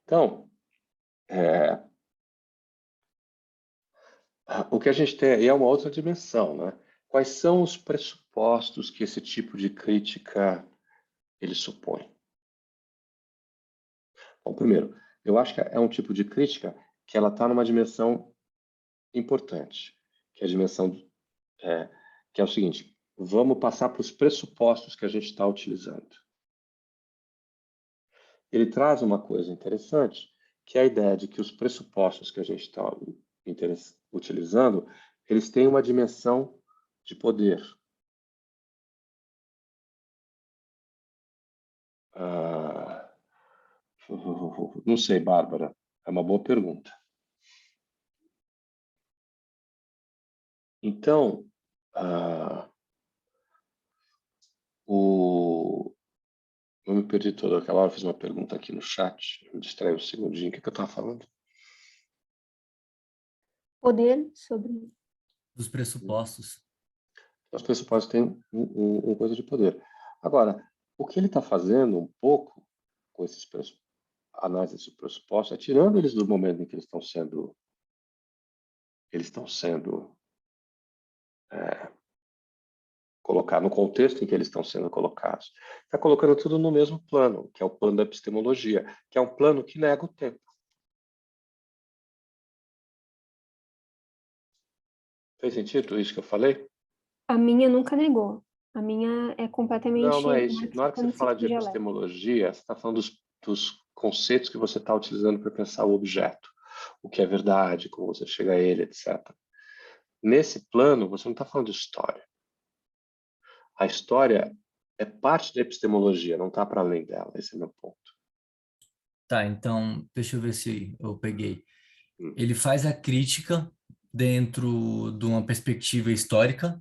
Então, o que a gente tem aí é uma outra dimensão, né? Quais são os pressupostos que esse tipo de crítica ele supõe? Bom, primeiro, eu acho que é um tipo de crítica que ela está numa dimensão importante, que é a dimensão que é o seguinte: vamos passar para os pressupostos que a gente está utilizando. Ele traz uma coisa interessante, que é a ideia de que os pressupostos que a gente está utilizando, eles têm uma dimensão de poder. Não sei, Bárbara. É uma boa pergunta. Então, eu me perdi toda aquela hora, fiz uma pergunta aqui no chat, me distraí um segundinho. O que eu estava falando? Poder sobre... Dos pressupostos. Os pressupostos têm uma coisa de poder. Agora, o que ele está fazendo um pouco com esses análise desses pressupostos é tirando eles do momento em que eles estão sendo colocados, no contexto em que eles estão sendo colocados. Está colocando tudo no mesmo plano, que é o plano da epistemologia, que é um plano que nega o tempo. Fez sentido isso que eu falei? A minha nunca negou. A minha é completamente Não é isso. Na hora que você fala de dialética. epistemologia, você está falando dos conceitos que você está utilizando para pensar o objeto, o que é verdade, como você chega a ele, etc. Nesse plano, você não está falando de história. A história é parte da epistemologia, não está para além dela. Esse é o meu ponto. Tá, então, deixa eu ver se eu peguei. Hum. Ele faz a crítica dentro de uma perspectiva histórica,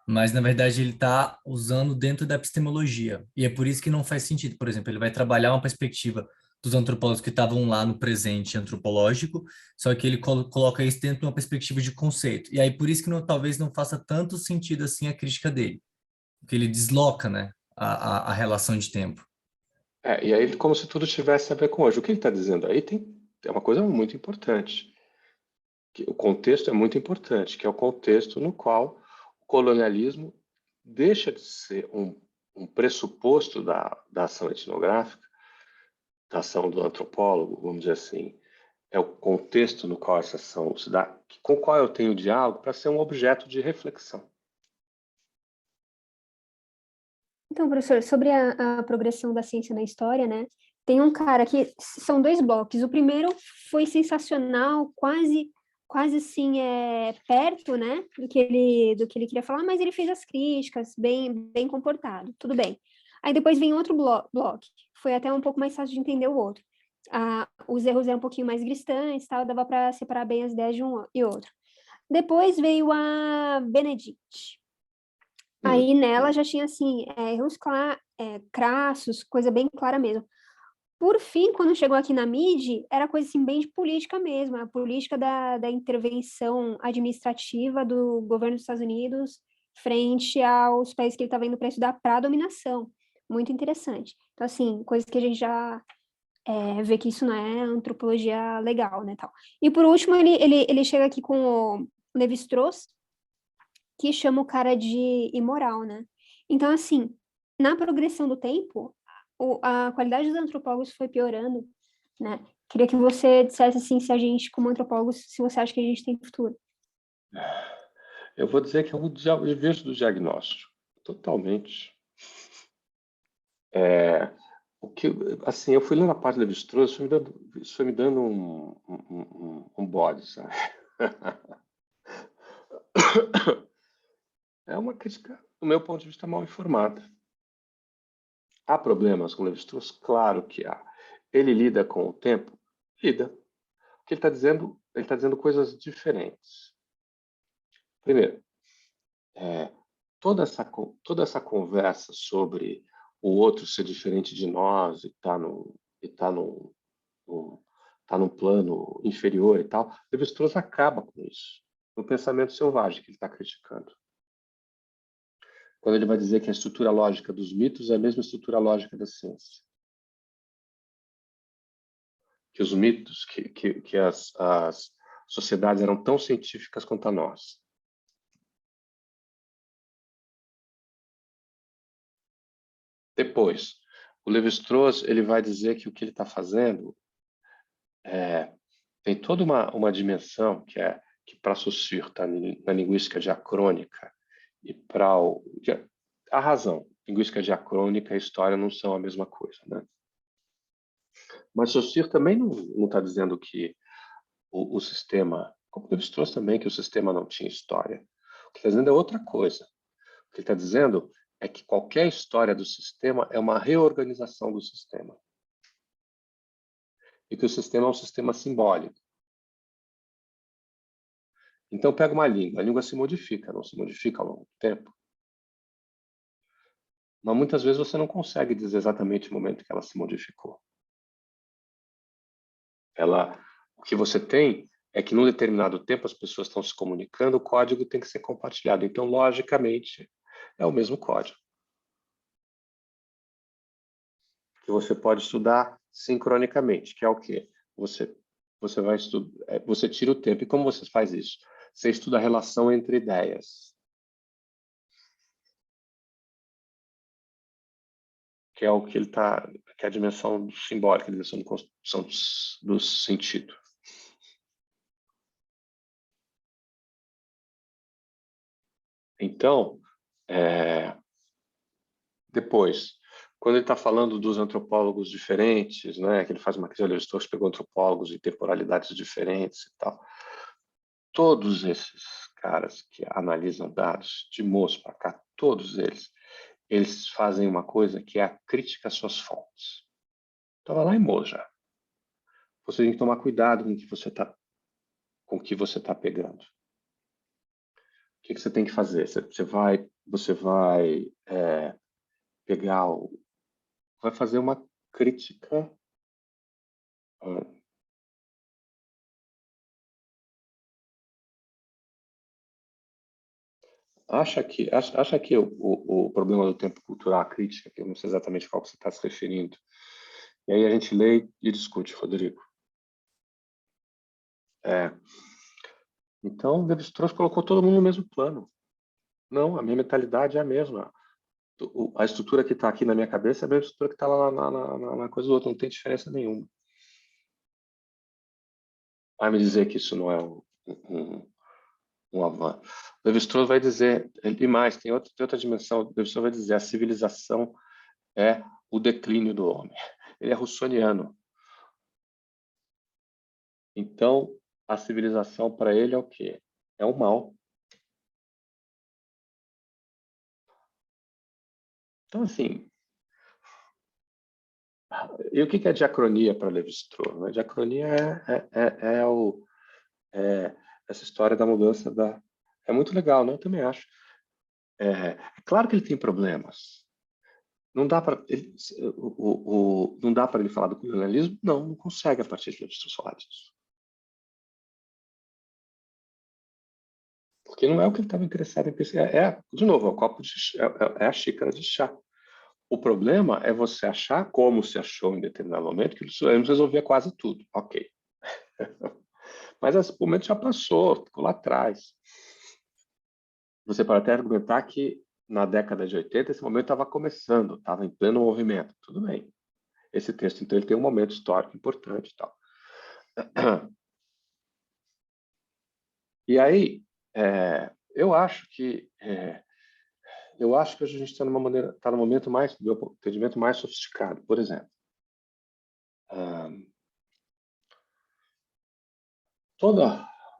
mas na verdade ele está usando dentro da epistemologia. E é por isso que não faz sentido. Por exemplo, ele vai trabalhar uma perspectiva dos antropólogos que estavam lá no presente antropológico, só que ele coloca isso dentro de uma perspectiva de conceito. E aí por isso que talvez não faça tanto sentido assim a crítica dele, porque ele desloca, né, a relação de tempo. E aí, como se tudo tivesse a ver com hoje. O que ele está dizendo aí é uma coisa muito importante. Que o contexto é muito importante, que é o contexto no qual o colonialismo deixa de ser um pressuposto da ação etnográfica, da ação do antropólogo, vamos dizer assim. É o contexto no qual essa ação se dá, com o qual eu tenho diálogo, para ser um objeto de reflexão. Então, professor, sobre a progressão da ciência na história, né? Tem um cara que são 2 blocos. O primeiro foi sensacional, quase assim, perto, né, do que ele queria falar, mas ele fez as críticas, bem comportado, tudo bem. Aí depois vem outro bloco, foi até um pouco mais fácil de entender o outro. Os erros eram um pouquinho mais gristantes, tal, dava para separar bem as ideias de um e outro. Depois veio a Benedict. Aí nela já tinha, assim, erros crassos, coisa bem clara mesmo. Por fim, quando chegou aqui na MIDI, era coisa assim, bem de política mesmo, a política da intervenção administrativa do governo dos Estados Unidos frente aos países que ele estava indo para estudar para a dominação. Muito interessante. Então, assim, coisas que a gente já vê que isso não é antropologia legal, né, tal. E, por último, ele chega aqui com o Levi-Strauss, que chama o cara de imoral, né? Então, assim, na progressão do tempo, a qualidade dos antropólogos foi piorando, né? Queria que você dissesse, assim, se a gente, como antropólogos, se você acha que a gente tem futuro. Eu vou dizer que eu vejo do diagnóstico, totalmente. O que, assim, eu fui lendo a parte da Levi-Strauss, isso foi me dando um bode, sabe? É uma crítica, do meu ponto de vista, mal informada. Há problemas com Levi-Strauss? Claro que há. Ele lida com o tempo? Lida. O que ele está dizendo coisas diferentes. Primeiro, toda essa conversa sobre o outro ser diferente de nós e tá num plano inferior e tal, Levi-Strauss acaba com isso, no pensamento selvagem que ele está criticando. Quando ele vai dizer que a estrutura lógica dos mitos é a mesma estrutura lógica da ciência. Que os mitos, que as sociedades eram tão científicas quanto a nós. Depois, o Levi-Strauss ele vai dizer que o que ele está fazendo tem toda uma dimensão que para Saussure está na linguística diacrônica e para a razão, linguística diacrônica e história não são a mesma coisa, né? Mas Saussure também não está dizendo que o sistema, como Levi-Strauss também, que o sistema não tinha história. O que está dizendo é outra coisa. O que ele está dizendo é que qualquer história do sistema é uma reorganização do sistema. E que o sistema é um sistema simbólico. Então, pega uma língua. A língua se modifica, não se modifica ao longo do tempo. Mas muitas vezes você não consegue dizer exatamente o momento que ela se modificou. O que você tem é que, num determinado tempo, as pessoas estão se comunicando, o código tem que ser compartilhado. Então, logicamente, é o mesmo código. Que você pode estudar sincronicamente, que é o quê? Você vai estudar, você tira o tempo. E como você faz isso? Você estuda a relação entre ideias. Que é o que ele está, que é a dimensão simbólica, a dimensão de construção do sentido. Então, depois, quando ele está falando dos antropólogos diferentes, né, que ele faz uma crise, Levi-Strauss pegou antropólogos de temporalidades diferentes e tal, todos esses caras que analisam dados de moço para cá, todos eles fazem uma coisa que é a crítica às suas fontes. Estava lá em Moço já. Você tem que tomar cuidado com o que você tá pegando. O que você tem que fazer? Você vai pegar vai fazer uma crítica acha que o problema do tempo cultural, a crítica, que eu não sei exatamente qual que você está se referindo, e aí a gente lê e discute, Rodrigo. Então, Levi-Strauss colocou todo mundo no mesmo plano. Não, a minha mentalidade é a mesma. A estrutura que está aqui na minha cabeça é a mesma estrutura que está lá na coisa do outro, não tem diferença nenhuma. Vai me dizer que isso não é um avanço. Levi-Strauss vai dizer, e mais, tem outra dimensão, Levi-Strauss vai dizer, a civilização é o declínio do homem. ele é russoniano. Então, a civilização para ele é o quê? É o mal. Então, assim, e o que é diacronia para Levi-Strauss? Né? Diacronia é essa história da mudança da... É muito legal, né? Eu também acho. É claro que ele tem problemas. Não dá para não dá para ele falar do colonialismo? Não consegue a partir de Levi-Strauss falar disso. Porque não é o que ele estava interessado em pesquisar. De novo, o copo de é a xícara de chá. O problema é você achar, como se achou em determinado momento, que o socialismo resolvia quase tudo. Ok. Mas esse momento já passou, ficou lá atrás. Você pode até argumentar que na década de 80 esse momento estava começando, estava em pleno movimento. Tudo bem. Esse texto, então, ele tem um momento histórico importante e tal. E aí, eu acho que hoje a gente está no momento mais, do meu entendimento, mais sofisticado. Por exemplo,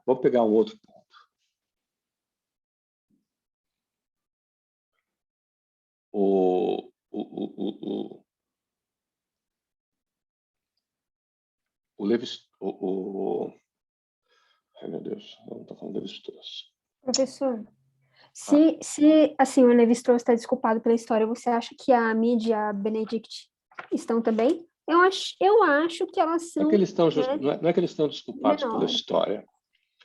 vou pegar um outro ponto. O ai, meu Deus, eu não estou falando Levi-Strauss. Professor, se assim, o Levi-Strauss está desculpado pela história, você acha que a mídia e a Benedict estão também? Eu acho que elas são, Não é que eles estão de desculpados pela menor. história.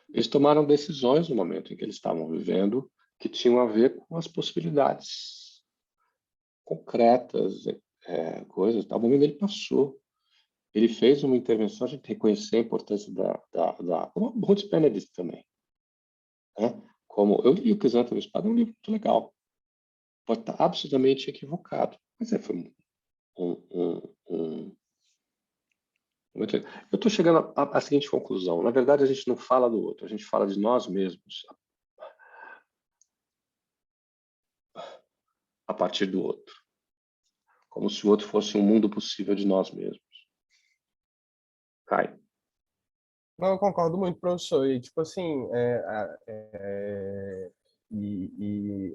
Eles tomaram decisões no momento em que eles estavam vivendo que tinham a ver com as possibilidades concretas, coisas. O momento ele passou. Ele fez uma intervenção, a gente tem que reconhecer a importância como o Ruth Benedict também. Né? Eu li o Crisântemo Espada, é um livro muito legal. Pode estar absolutamente equivocado, mas foi muito legal. Eu estou chegando à seguinte conclusão. Na verdade, a gente não fala do outro, a gente fala de nós mesmos a partir do outro. Como se o outro fosse um mundo possível de nós mesmos. Cai. Não, eu concordo muito, professor. E, tipo assim,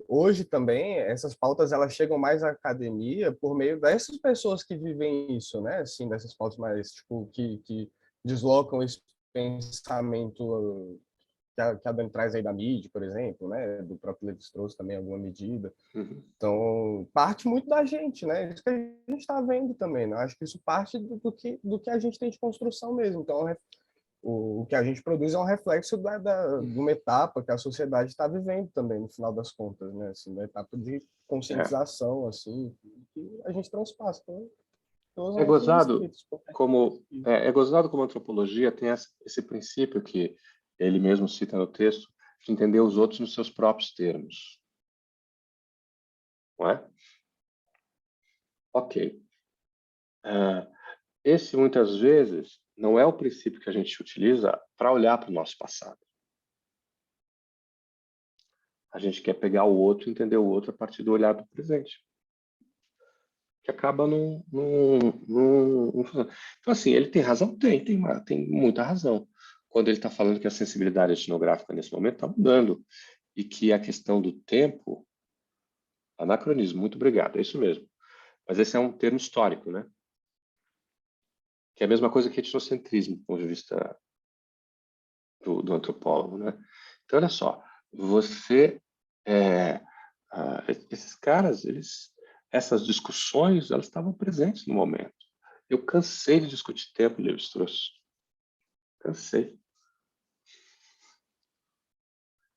hoje também, essas pautas, elas chegam mais à academia por meio dessas pessoas que vivem isso, né? Assim, dessas pautas mais, tipo, que deslocam esse pensamento que a Dani traz aí da mídia, por exemplo, né? Do próprio Levi-Strauss também, em alguma medida. Uhum. Então, parte muito da gente, né? Isso que a gente está vendo também, né? Acho que isso parte do que a gente tem de construção mesmo. Então, o que a gente produz é um reflexo de uma etapa que a sociedade está vivendo também, no final das contas, né? Assim, uma etapa de conscientização, assim, que a gente transpassa pelos É nossos gozado escritos. é gozado como a antropologia tem esse princípio que ele mesmo cita no texto, de entender os outros nos seus próprios termos. Não é? Ok. Esse, muitas vezes, não é o princípio que a gente utiliza para olhar para o nosso passado. A gente quer pegar o outro e entender o outro a partir do olhar do presente. Que acaba não funcionando. Então, assim, ele tem razão? Tem muita razão. Quando ele está falando que a sensibilidade etnográfica nesse momento está mudando e que a questão do tempo, anacronismo, muito obrigado, é isso mesmo. Mas esse é um termo histórico, né? Que é a mesma coisa que etnocentrismo, do ponto de vista do antropólogo, né? Então, olha só, esses caras, essas discussões, elas estavam presentes no momento. Eu cansei de discutir tempo, Levi-Strauss. Cansei.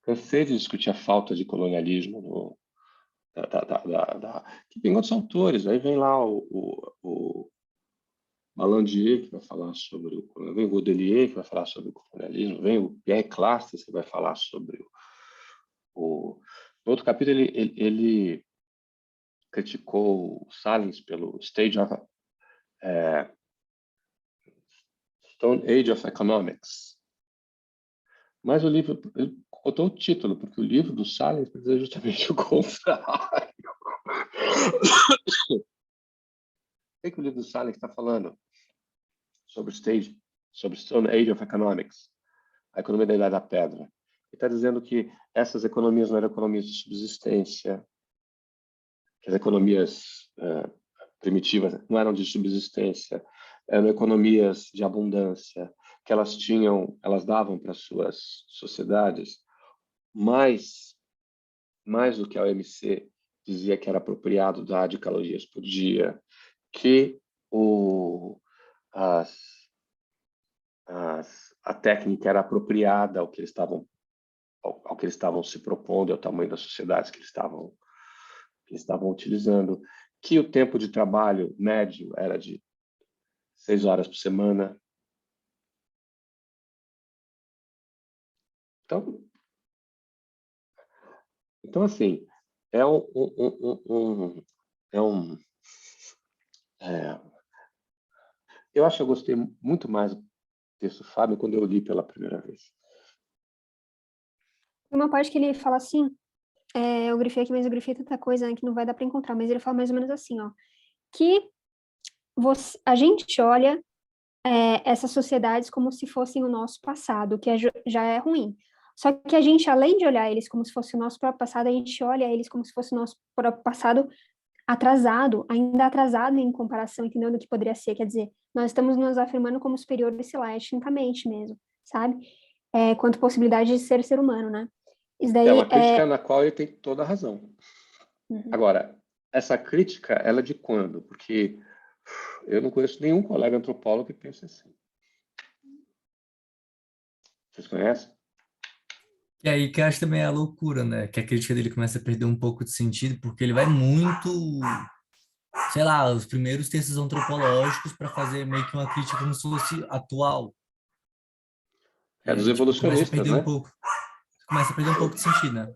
Cansei de discutir a falta de colonialismo que vem outros autores. Aí vem lá o Balandier, que vai falar sobre vem o Godelier, que vai falar sobre o colonialismo, vem o Pierre Clastres, que vai falar sobre no outro capítulo, ele criticou o Salins pelo Stone Age of Economics. Mas o livro, ele botou o título, porque o livro do Salins diz justamente o contrário. que o livro do Salek está falando sobre Stone Age of Economics, a economia da Idade da Pedra. Ele está dizendo que essas economias não eram economias de subsistência, que as economias primitivas não eram de subsistência, eram economias de abundância, que elas davam para suas sociedades mais do que a OMC dizia que era apropriado dar de calorias por dia, que a técnica era apropriada ao que eles estavam se propondo, ao tamanho das sociedades que eles estavam utilizando, que o tempo de trabalho médio era de 6 horas por semana. Então assim, eu acho que eu gostei muito mais do texto do Fábio quando eu li pela primeira vez. Uma parte que ele fala assim, eu grifei aqui, mas eu grifei tanta coisa, né, que não vai dar para encontrar, mas ele fala mais ou menos assim, ó, que a gente olha essas sociedades como se fossem o nosso passado, que já é ruim. Só que a gente, além de olhar eles como se fosse o nosso próprio passado, a gente olha eles como se fosse o nosso próprio passado atrasado, ainda atrasado em comparação, entendeu, do que poderia ser. Quer dizer, nós estamos nos afirmando como superiores, sei lá, etnicamente mesmo, sabe? Quanto possibilidade de ser humano, né? Isso daí é uma crítica na qual ele tem toda a razão. Uhum. Agora, essa crítica, ela é de quando? Porque eu não conheço nenhum colega antropólogo que pense assim. Vocês conhecem? E aí que eu acho também a loucura, né? Que a crítica dele começa a perder um pouco de sentido, porque ele vai muito, sei lá, os primeiros textos antropológicos para fazer meio que uma crítica como se fosse atual. E É dos aí, tipo, começa a evolucionistas, perder um né? pouco. Começa a perder um pouco de sentido, né?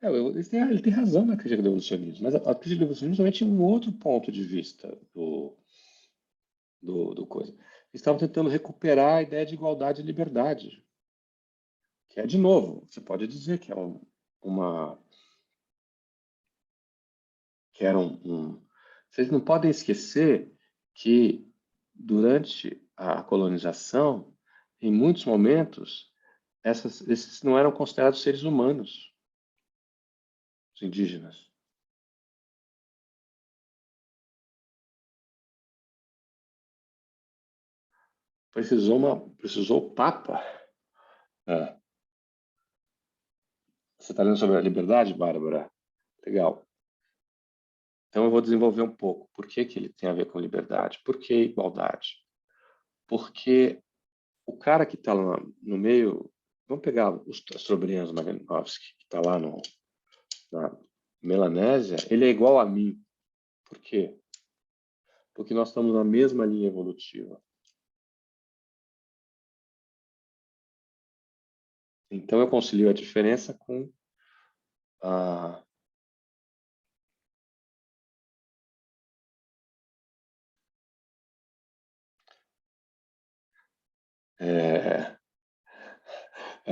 Ele tem razão na crítica do evolucionismo, mas a crítica do evolucionismo também tinha um outro ponto de vista do coisa. Eles estavam tentando recuperar a ideia de igualdade e liberdade, que é, de novo, você pode dizer que é Vocês não podem esquecer que, durante a colonização, em muitos momentos, esses não eram considerados seres humanos, os indígenas. Precisou o Papa. Você está lendo sobre a liberdade, Bárbara? Legal. Então eu vou desenvolver um pouco. Por que ele tem a ver com liberdade? Por que igualdade? Porque o cara que está lá no meio... Vamos pegar os Astrobrianos Malinowski, que está lá na Melanésia, ele é igual a mim. Por quê? Porque nós estamos na mesma linha evolutiva. Então eu concilio a diferença com a...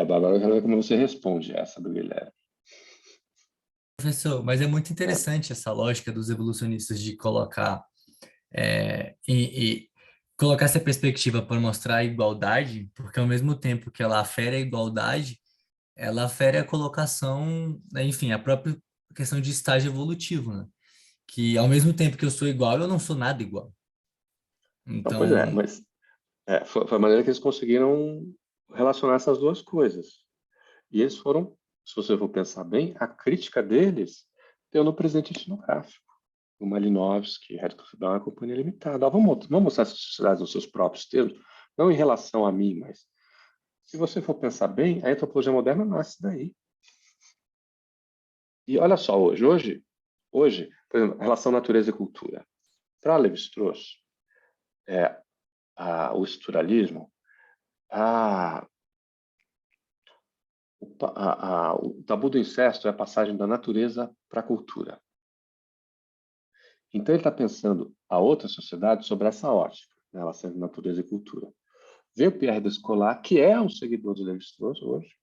Bárbara, eu quero ver como você responde essa do Guilherme. Professor, mas é muito interessante essa lógica dos evolucionistas de colocar e colocar essa perspectiva para mostrar a igualdade, porque ao mesmo tempo que ela afere a igualdade, ela afere a colocação, né, enfim, a própria questão de estágio evolutivo, né? Que ao mesmo tempo que eu sou igual, eu não sou nada igual. Não, pois é, Então, mas foi a maneira que eles conseguiram relacionar essas duas coisas. E eles foram, se você for pensar bem, a crítica deles deu no presente etnográfico. O Malinowski, Radcliffe Brown e a Companhia Limitada. Vamos mostrar essas sociedades nos seus próprios termos, não em relação a mim, mas se você for pensar bem, a antropologia moderna nasce daí. E olha só, hoje, por exemplo, a relação natureza e cultura. Para Lévi-Strauss, o estruturalismo, o tabu do incesto é a passagem da natureza para a cultura. Então ele está pensando a outra sociedade sobre essa ótica, né, relação entre natureza e cultura. Vem o Pierre Descolat, que é um seguidor de Lévi-Strauss hoje,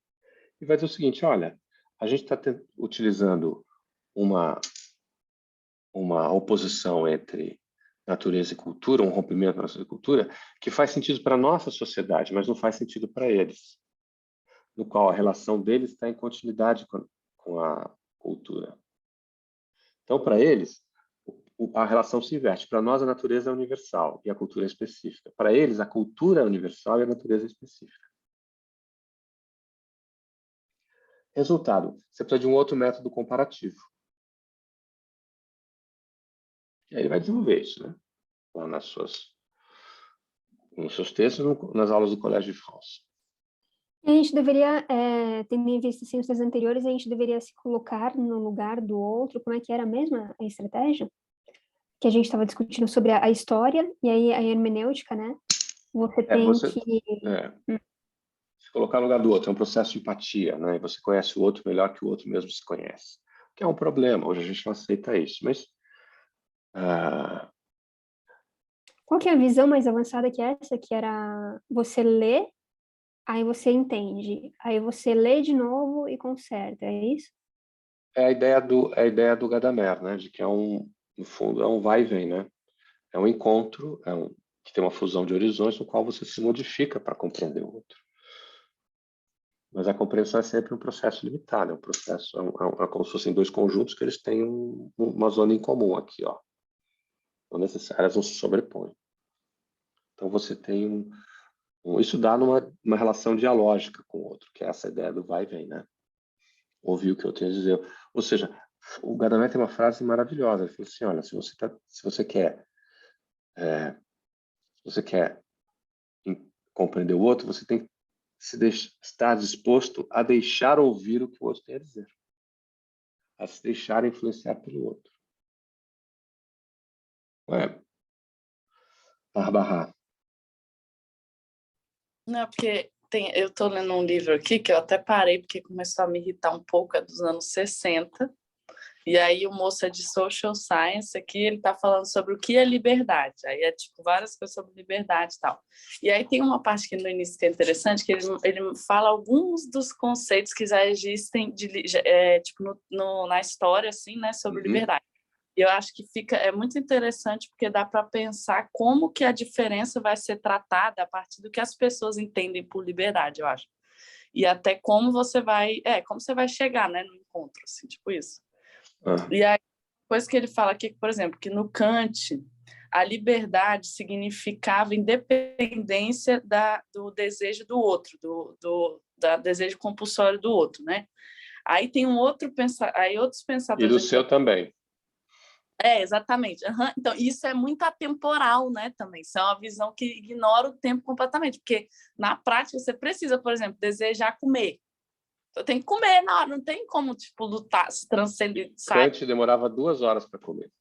e vai dizer o seguinte: olha, a gente está utilizando uma oposição entre natureza e cultura, um rompimento da natureza e cultura, que faz sentido para a nossa sociedade, mas não faz sentido para eles, no qual a relação deles está em continuidade com a cultura. Então, para eles, a relação se inverte. Para nós, a natureza é universal e a cultura é específica. Para eles, a cultura é universal e a natureza é específica. Resultado, você precisa de um outro método comparativo. E aí ele vai desenvolver isso, né? Lá nos seus textos, nas aulas do Collège de France. A gente deveria, tendo em vista ciências anteriores, a gente deveria se colocar no lugar do outro. Como é que era mesmo a estratégia? Que a gente estava discutindo sobre a história e aí a hermenêutica, né? Você tem que... Se colocar no lugar do outro, é um processo de empatia, né? Você conhece o outro melhor que o outro mesmo se conhece. Que é um problema, hoje a gente não aceita isso, mas... Qual que é a visão mais avançada que essa? Que era você ler, aí você entende, aí você lê de novo e conserta, é isso? É a ideia do Gadamer, né? De que no fundo, é um vai e vem, né? É um encontro, que tem uma fusão de horizontes no qual você se modifica para compreender o outro. Mas a compreensão é sempre um processo limitado, é um processo, é como se fossem dois conjuntos que eles têm uma zona em comum aqui, ó. Não necessárias, não se sobrepõem. Então você tem isso dá numa relação dialógica com o outro, que é essa ideia do vai e vem, né? Ouvir o que eu tenho a dizer. Ou seja, o Gadamer tem uma frase maravilhosa. Ele falou assim, olha, se você quer compreender o outro, você tem que estar disposto a deixar ouvir o que o outro tem a dizer. A se deixar influenciar pelo outro. Não é? Barbará. Não, porque eu estou lendo um livro aqui que eu até parei porque começou a me irritar um pouco, é dos anos 60. E aí o moço é de Social Science aqui, ele está falando sobre o que é liberdade. Aí é tipo várias coisas sobre liberdade e tal. E aí tem uma parte que no início que é interessante, que ele fala alguns dos conceitos que já existem tipo na história, assim, né, sobre liberdade. E eu acho que é muito interessante porque dá para pensar como que a diferença vai ser tratada a partir do que as pessoas entendem por liberdade, eu acho. E até como você vai chegar, né, no encontro, assim, tipo isso. E aí, coisa que ele fala aqui, por exemplo, que no Kant a liberdade significava independência do desejo do outro, do desejo compulsório do outro, né? Aí tem outros pensadores... E do seu também. Exatamente. Então, isso é muito atemporal, né, também. Isso é uma visão que ignora o tempo completamente, porque na prática você precisa, por exemplo, desejar comer. Eu tenho que comer na hora, não tem como, tipo, lutar, se transcender. Kant demorava 2 horas para comer.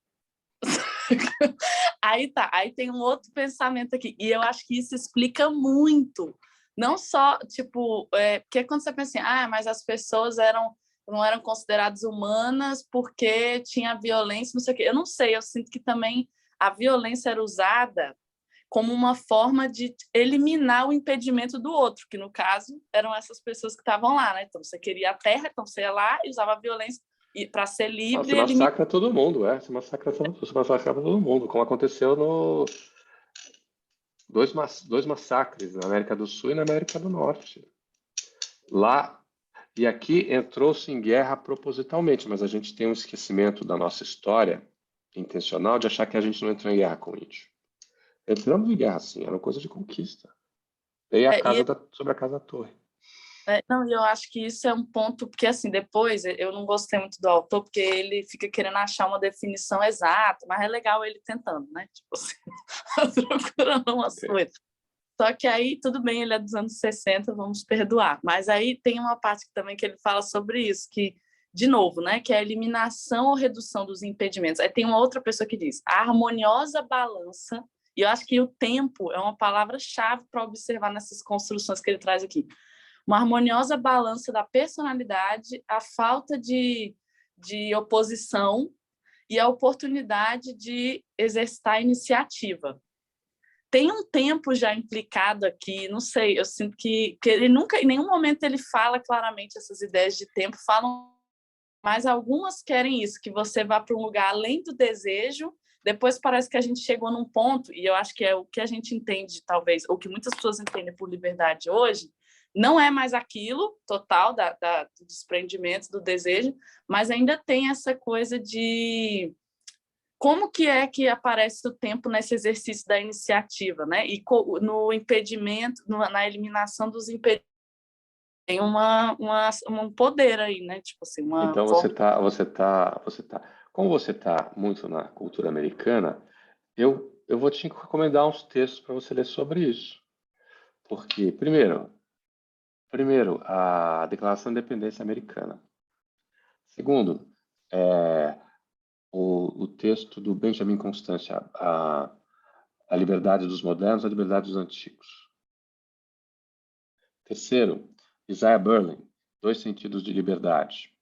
Aí tem um outro pensamento aqui, e eu acho que isso explica muito. Não só, tipo, porque quando você pensa assim, mas as pessoas não eram consideradas humanas porque tinha violência, não sei o quê. Eu não sei, eu sinto que também a violência era usada como uma forma de eliminar o impedimento do outro, que no caso eram essas pessoas que estavam lá, né? Então você queria a terra, então você ia lá e usava a violência para ser livre. Você massacra todo mundo, Você massacra todo mundo, como aconteceu no dois massacres na América do Sul e na América do Norte. Lá e aqui entrou-se em guerra propositalmente, mas a gente tem um esquecimento da nossa história intencional de achar que a gente não entrou em guerra com o índio. Entramos em guerra, sim, era uma coisa de conquista. E sobre a Casa da Torre. Não, eu acho que isso é um ponto, porque assim, depois eu não gostei muito do autor, porque ele fica querendo achar uma definição exata, mas é legal ele tentando, né? Tipo assim, procurando umas coisas. Só que aí, tudo bem, ele é dos anos 60, vamos perdoar. Mas aí tem uma parte também que ele fala sobre isso, que, de novo, né, que é a eliminação ou redução dos impedimentos. Aí tem uma outra pessoa que diz, a harmoniosa balança, e eu acho que o tempo é uma palavra-chave para observar nessas construções que ele traz aqui. Uma harmoniosa balança da personalidade, a falta de oposição e a oportunidade de exercitar a iniciativa. Tem um tempo já implicado aqui, não sei, eu sinto que ele nunca, em nenhum momento ele fala claramente essas ideias de tempo, falam, mas algumas querem isso, que você vá para um lugar além do desejo, depois parece que a gente chegou num ponto, e eu acho que é o que a gente entende, talvez, ou que muitas pessoas entendem por liberdade hoje, não é mais aquilo total do desprendimento, do desejo, mas ainda tem essa coisa de como que é que aparece o tempo nesse exercício da iniciativa, né? E no impedimento, na eliminação dos impedimentos, tem um poder aí, né? Tipo assim, Então como você está muito na cultura americana, eu vou te recomendar uns textos para você ler sobre isso. Porque, primeiro, a Declaração de Independência Americana. Segundo, o texto do Benjamin Constant, a liberdade dos modernos, a liberdade dos antigos. Terceiro, Isaiah Berlin, Dois Sentidos de Liberdade.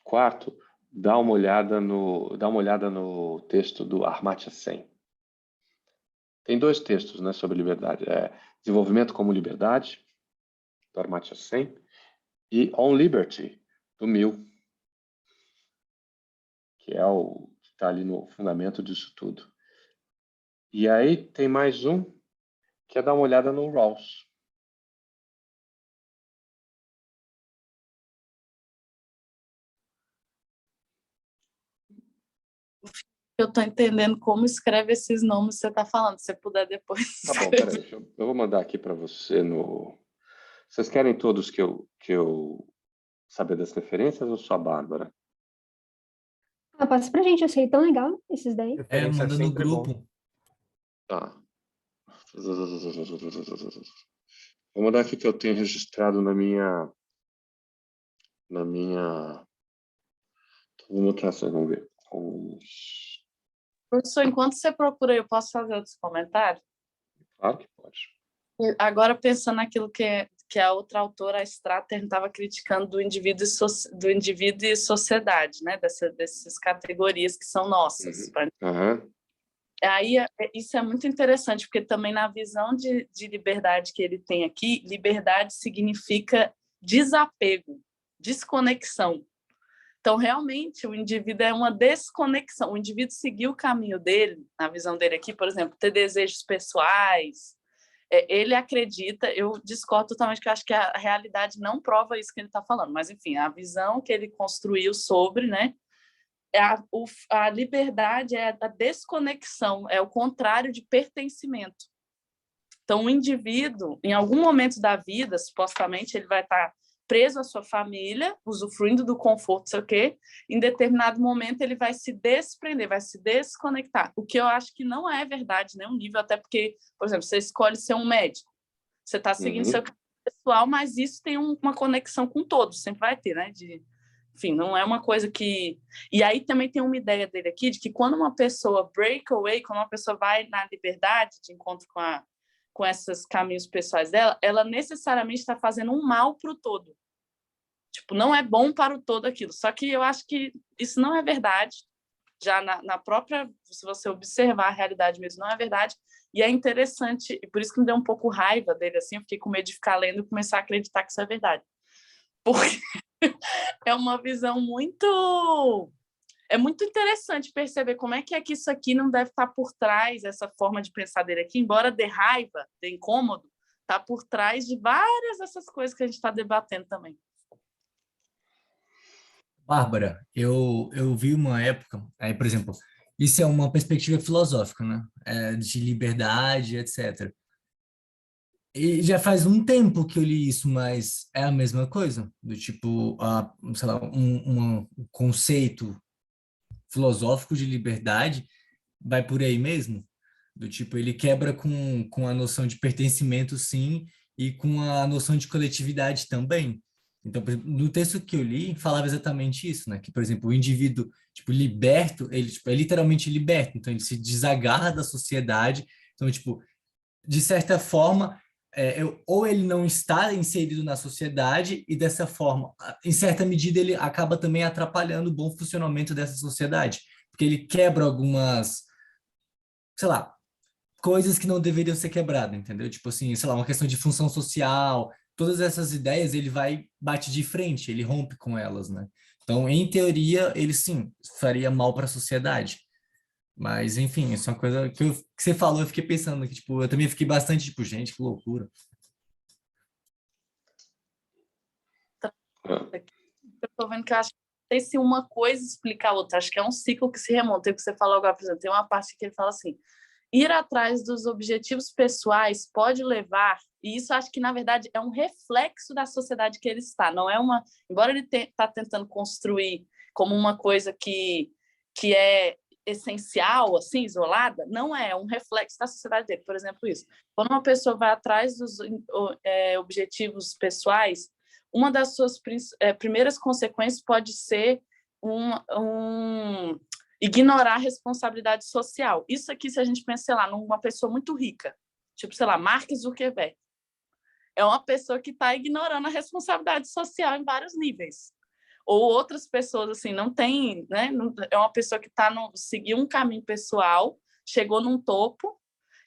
Quarto, dá uma olhada no texto do Amartya Sen. Tem dois textos, né, sobre liberdade. Desenvolvimento como Liberdade, do Amartya Sen, e On Liberty, do Mill, que está ali no fundamento disso tudo. E aí tem mais um, que é dar uma olhada no Rawls. Eu estou entendendo como escreve esses nomes que você está falando. Se você puder depois Tá bom, escrever. peraí, eu vou mandar aqui para você no... Vocês querem todos que eu saber das referências ou só a Bárbara? Passa pra gente, eu achei tão legal esses daí. Referência Manda no sempre bom. grupo. Tá. Vou mandar aqui que eu tenho registrado na minha... Vou mostrar, vocês vão ver. Professor, enquanto você procura, eu posso fazer outros comentários? Claro que pode. Agora, pensando naquilo que a outra autora, a Strater, estava criticando do indivíduo e sociedade, né? Dessas categorias que são nossas. Uhum. Aí, isso é muito interessante, porque também na visão de liberdade que ele tem aqui, liberdade significa desapego, desconexão. Então, realmente, o indivíduo é uma desconexão. O indivíduo seguir o caminho dele, na visão dele aqui, por exemplo, ter desejos pessoais. Ele acredita, eu discordo totalmente, que eu acho que a realidade não prova isso que ele está falando, mas, enfim, a visão que ele construiu sobre, né, a liberdade é a desconexão, é o contrário de pertencimento. Então, o indivíduo, em algum momento da vida, supostamente, ele vai estar preso à sua família, usufruindo do conforto, sei o quê, em determinado momento ele vai se desprender, vai se desconectar, o que eu acho que não é verdade, nenhum nível, até porque, por exemplo, você escolhe ser um médico, você está seguindo seu caminho pessoal, mas isso tem uma conexão com todos, sempre vai ter, né? Enfim, não é uma coisa que... E aí também tem uma ideia dele aqui, de que quando uma pessoa break away, quando uma pessoa vai na liberdade de encontro com esses caminhos pessoais dela, ela necessariamente está fazendo um mal para o todo. Tipo, não é bom para o todo aquilo. Só que eu acho que isso não é verdade. Já na própria, se você observar a realidade mesmo, não é verdade. E é interessante, e por isso que me deu um pouco raiva dele, assim, eu fiquei com medo de ficar lendo e começar a acreditar que isso é verdade. Porque é uma visão muito... É muito interessante perceber como é que isso aqui não deve estar por trás, essa forma de pensar dele aqui, embora dê raiva, dê incômodo, está por trás de várias dessas coisas que a gente está debatendo também. Bárbara, eu vi uma época, aí, por exemplo, isso é uma perspectiva filosófica, né? De liberdade, etc. E já faz um tempo que eu li isso, mas é a mesma coisa, do tipo, sei lá, um conceito filosófico de liberdade vai por aí mesmo, do tipo, ele quebra com a noção de pertencimento, sim, e com a noção de coletividade também. Então, por exemplo, no texto que eu li, falava exatamente isso, né? Que, por exemplo, o indivíduo, tipo, liberto, ele, tipo, é literalmente liberto, então ele se desagarra da sociedade, então, tipo, de certa forma, ou ele não está inserido na sociedade e, dessa forma, em certa medida, ele acaba também atrapalhando o bom funcionamento dessa sociedade, porque ele quebra algumas, sei lá, coisas que não deveriam ser quebradas, entendeu? Tipo assim, sei lá, uma questão de função social, todas essas ideias ele vai bate de frente, ele rompe com elas, né? Então, em teoria, ele sim faria mal para a sociedade. Mas, enfim, isso é uma coisa que você falou, eu fiquei pensando que, tipo, eu também fiquei bastante, tipo, gente, que loucura. Eu tô vendo que eu acho que não sei se uma coisa explica a outra, acho que é um ciclo que se remonta. É o que você falou agora, por exemplo, tem uma parte que ele fala assim, ir atrás dos objetivos pessoais pode levar, e isso acho que, na verdade, é um reflexo da sociedade que ele está, não é uma... Embora ele está tentando construir como uma coisa que é essencial, assim, isolada, não é um reflexo da sociedade dele. Por exemplo, isso. Quando uma pessoa vai atrás dos objetivos pessoais, uma das suas primeiras consequências pode ser ignorar a responsabilidade social. Isso aqui, se a gente pensa, sei lá, numa pessoa muito rica, tipo, sei lá, Mark Zuckerberg, é uma pessoa que está ignorando a responsabilidade social em vários níveis. Ou outras pessoas, assim, não tem, né? É uma pessoa que seguiu um caminho pessoal, chegou num topo,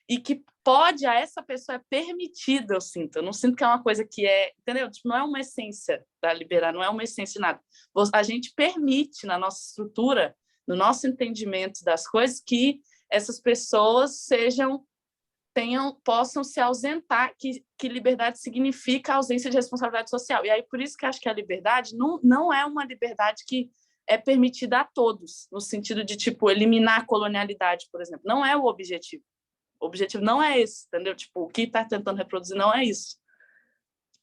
e que pode, a essa pessoa é permitido, eu não sinto que é uma coisa que é, entendeu? Tipo, não é uma essência da liberdade, não é uma essência de nada. A gente permite, na nossa estrutura, no nosso entendimento das coisas, que essas pessoas possam se ausentar, que liberdade significa ausência de responsabilidade social. E aí, por isso que acho que a liberdade não é uma liberdade que é permitida a todos, no sentido de, tipo, eliminar a colonialidade, por exemplo. Não é o objetivo. O objetivo não é esse, entendeu? Tipo, o que está tentando reproduzir não é isso.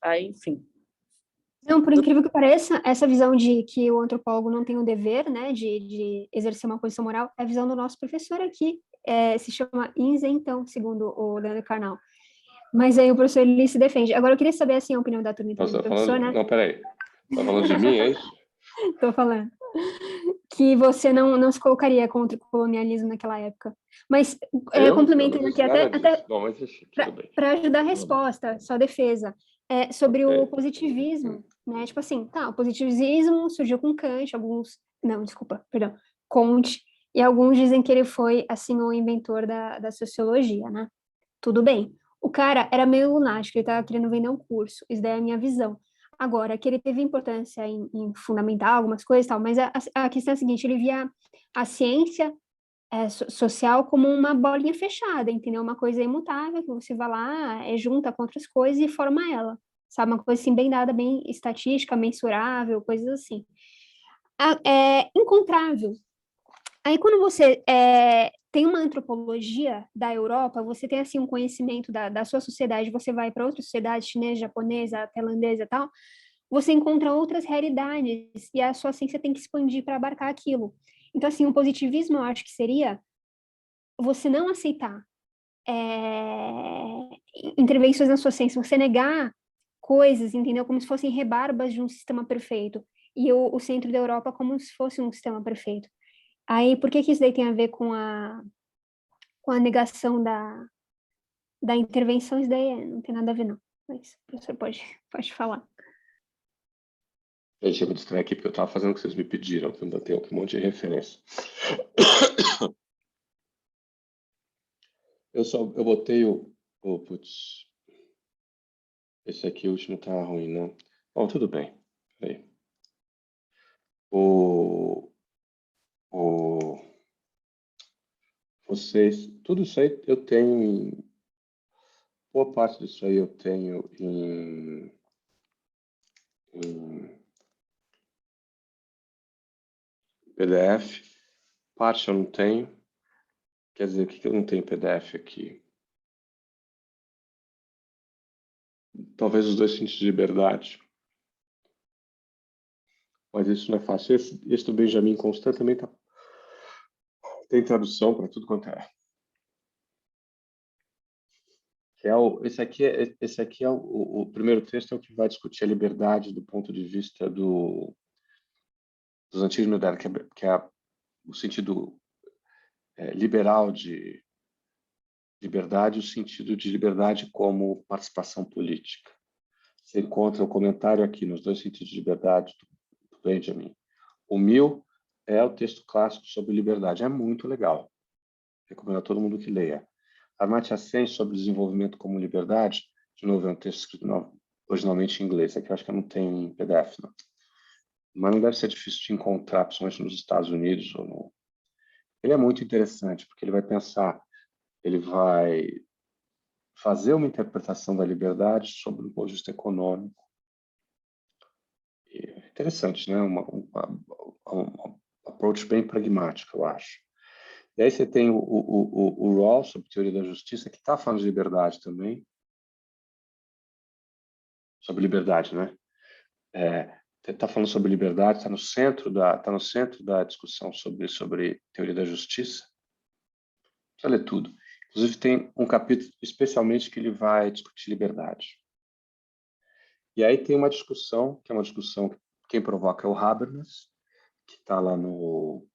Aí, enfim. Não, por incrível que pareça, essa visão de que o antropólogo não tem o dever, né, de exercer uma posição moral, é a visão do nosso professor aqui. Se chama isentão, segundo o Leandro Carnal. Mas aí o professor, ele se defende. Agora, eu queria saber, assim, a opinião da turma do professor, né? Não, peraí. Tá falando de mim, é isso? Tô falando. Que você não se colocaria contra o colonialismo naquela época. Mas, complementando aqui, até para ajudar a resposta, só defesa, sobre o positivismo, né? Tipo assim, tá, o positivismo surgiu com Kant, Comte, e alguns dizem que ele foi, assim, o inventor da sociologia, né? Tudo bem. O cara era meio lunático, ele estava querendo vender um curso, isso daí é a minha visão. Agora, que ele teve importância em fundamentar algumas coisas e tal, mas a questão é a seguinte, ele via a ciência social como uma bolinha fechada, entendeu? Uma coisa imutável, que você vai lá, junta com outras coisas e forma ela, sabe? Uma coisa assim, bem dada, bem estatística, mensurável, coisas assim. É incontrável. Aí, quando você tem uma antropologia da Europa, você tem, assim, um conhecimento da sua sociedade, você vai para outra sociedade, chinesa, japonesa, tailandesa e tal, você encontra outras realidades e a sua ciência tem que expandir para abarcar aquilo. Então, assim, o positivismo, eu acho que seria você não aceitar intervenções na sua ciência, você negar coisas, entendeu? Como se fossem rebarbas de um sistema perfeito. E o centro da Europa como se fosse um sistema perfeito. Aí, por que isso daí tem a ver com a negação da intervenção? Isso daí não tem nada a ver, não. Mas o professor pode falar. Deixa eu me distrair aqui, porque eu estava fazendo o que vocês me pediram, que ainda tem um monte de referência. Eu botei putz. Esse aqui, o último, tá ruim, né? Bom, tudo bem. Peraí. Vocês, tudo isso aí eu tenho boa parte disso aí eu tenho em PDF, parte eu não tenho. Quer dizer, o que eu não tenho PDF aqui? Talvez os 2 sentidos de liberdade. Mas isso não é fácil. Esse do Benjamin Constant também tem tradução para tudo quanto é. Esse aqui é o primeiro texto, é o que vai discutir a liberdade do ponto de vista dos antigos modernos, que é o sentido liberal de liberdade, o sentido de liberdade como participação política. Você encontra o comentário aqui nos 2 sentidos de liberdade do Benjamin. O meu é o texto clássico sobre liberdade. É muito legal. Recomendo a todo mundo que leia. Amartya Sen sobre desenvolvimento como liberdade, de novo, é um texto escrito no originalmente em inglês. Aqui eu acho que eu não tenho em PDF, não. Mas não deve ser difícil de encontrar, principalmente nos Estados Unidos. Ele é muito interessante, porque ele vai pensar, ele vai fazer uma interpretação da liberdade sobre um ponto de vista econômico. E interessante, né? Uma approach bem pragmática, eu acho. E aí você tem o Rawls, sobre teoria da justiça, que está falando de liberdade também. Sobre liberdade, né? Está falando sobre liberdade, está no centro da discussão sobre teoria da justiça. Precisa ler tudo. Inclusive, tem um capítulo especialmente que ele vai discutir liberdade. E aí tem uma discussão, que é uma discussão que quem provoca é o Habermas, que está lá no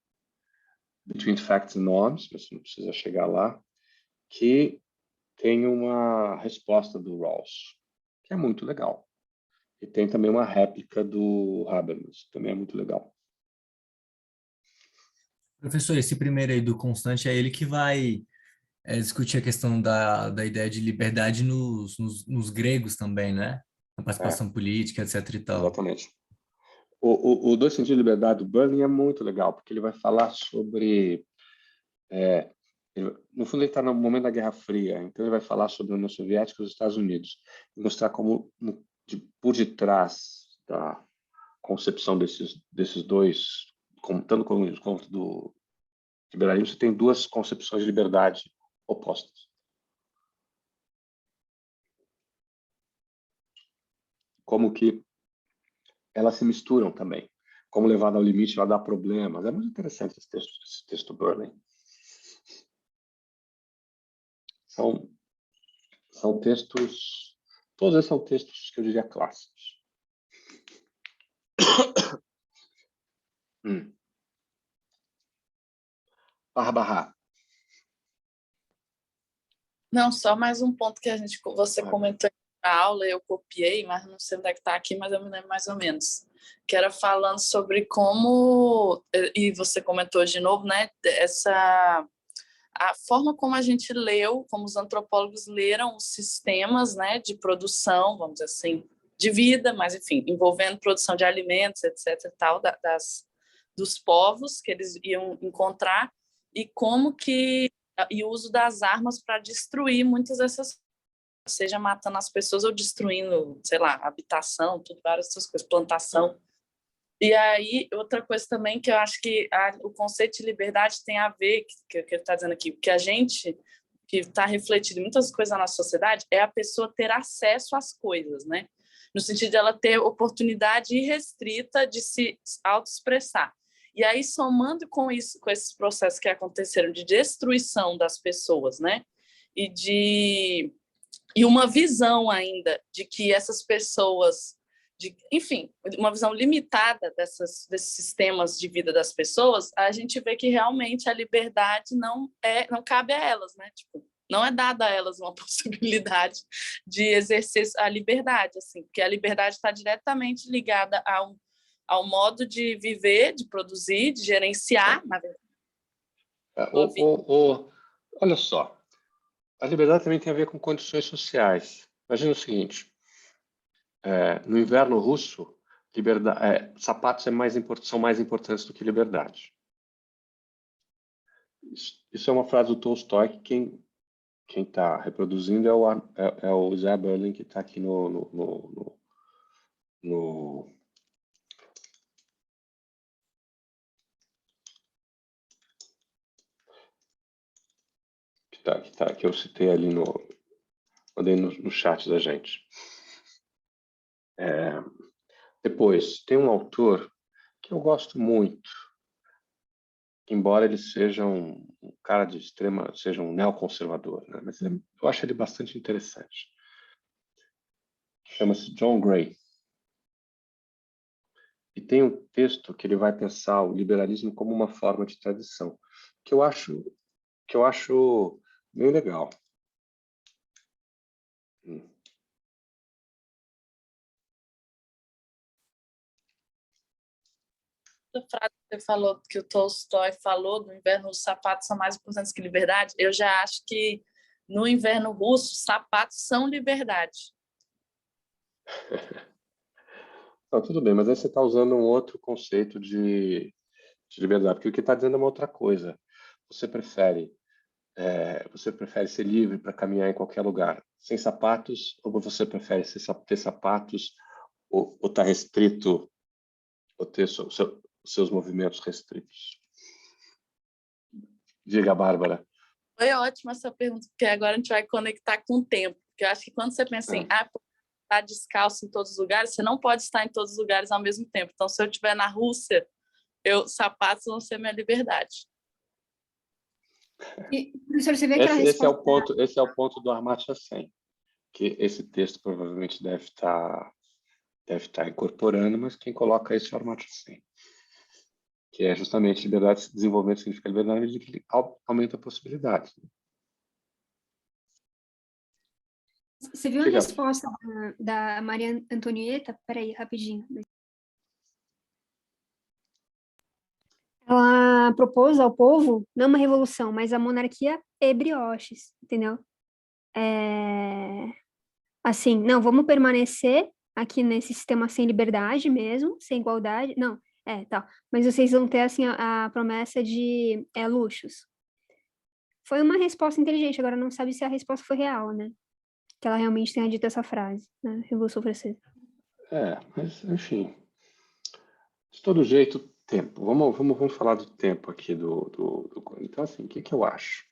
Between Facts and Norms, mas não precisa chegar lá, que tem uma resposta do Rawls, que é muito legal. E tem também uma réplica do Habermas, que também é muito legal. Professor, esse primeiro aí do Constante é ele que vai discutir a questão da ideia de liberdade nos gregos também, né? A É, participação política, etc e tal. exatamente. O Dois Sentidos de Liberdade do Burling é muito legal, porque ele vai falar sobre... no fundo, ele está no momento da Guerra Fria, então ele vai falar sobre a União Soviética e os Estados Unidos, e mostrar como, por detrás da concepção desses dois, tanto quanto do liberalismo, você tem duas concepções de liberdade opostas. Como que elas se misturam também. Como levada ao limite vai dar problemas. É muito interessante esse texto Burling. São textos... Todos esses são textos que eu diria clássicos. Barra. Não, só mais um ponto que você comentou na aula, eu copiei, mas não sei onde é que está aqui, mas eu me lembro mais ou menos. Que era falando sobre como, e você comentou de novo, né, a forma como a gente leu, como os antropólogos leram os sistemas, né, de produção, vamos dizer assim, de vida, mas enfim, envolvendo produção de alimentos, etc. e tal, dos povos que eles iam encontrar, e como que e o uso das armas para destruir muitas dessas, seja matando as pessoas ou destruindo, sei lá, habitação, tudo, várias dessas coisas, plantação. E aí, outra coisa também que eu acho que o conceito de liberdade tem a ver, que ele está dizendo aqui, que a gente, que está refletido em muitas coisas na nossa sociedade, é a pessoa ter acesso às coisas, né? No sentido de ela ter oportunidade irrestrita de se autoexpressar. E aí, somando com isso, com esses processos que aconteceram de destruição das pessoas, né? E uma visão ainda de que essas pessoas, enfim, uma visão limitada desses sistemas de vida das pessoas, a gente vê que realmente a liberdade não cabe a elas, né? Tipo, não é dada a elas uma possibilidade de exercer a liberdade, assim, porque a liberdade está diretamente ligada ao modo de viver, de produzir, de gerenciar, na verdade. Olha só, a liberdade também tem a ver com condições sociais. Imagina o seguinte, no inverno russo, sapatos são mais importantes do que liberdade. Isso é uma frase do Tolstói, que quem está reproduzindo é o Zé Burling, que está aqui que eu citei ali mandei no chat da gente. Depois, tem um autor que eu gosto muito, embora ele seja um cara de extrema, seja um neoconservador, né? Mas eu acho ele bastante interessante. Chama-se John Gray. E tem um texto que ele vai pensar o liberalismo como uma forma de tradição, que eu acho bem legal. A frase que você falou, que o Tolstói falou, do inverno os sapatos são mais importantes que liberdade, eu já acho que no inverno russo, sapatos são liberdade. Não, tudo bem, mas aí você está usando um outro conceito de liberdade, porque o que está dizendo é uma outra coisa. Você prefere, você prefere ser livre para caminhar em qualquer lugar sem sapatos, ou você prefere ter sapatos ou estar restrito, ou ter os seus movimentos restritos? Diga, Bárbara. Foi ótima essa pergunta, porque agora a gente vai conectar com o tempo. Porque eu acho que quando você pensa em estar descalço em todos os lugares, você não pode estar em todos os lugares ao mesmo tempo. Então, se eu estiver na Rússia, sapatos vão ser minha liberdade. E, professor, você vê aquela Esse resposta... é o ponto do Amartya Sen, que esse texto provavelmente deve estar incorporando, mas quem coloca isso é o Amartya Sen, que é justamente liberdade, desenvolvimento significa liberdade, de que aumenta a possibilidade. Você viu a resposta da Maria Antonieta? Peraí, rapidinho. Ela propôs ao povo, não uma revolução, mas a monarquia e brioches, entendeu? Assim, não, vamos permanecer aqui nesse sistema sem liberdade mesmo, sem igualdade, não, tá, mas vocês vão ter, assim, a promessa de luxos. Foi uma resposta inteligente, agora não sabe se a resposta foi real, né? Que ela realmente tenha dito essa frase, né? Revolução Francesa. Mas, enfim, de todo jeito, tempo. Vamos falar do tempo aqui Então, assim, o que eu acho?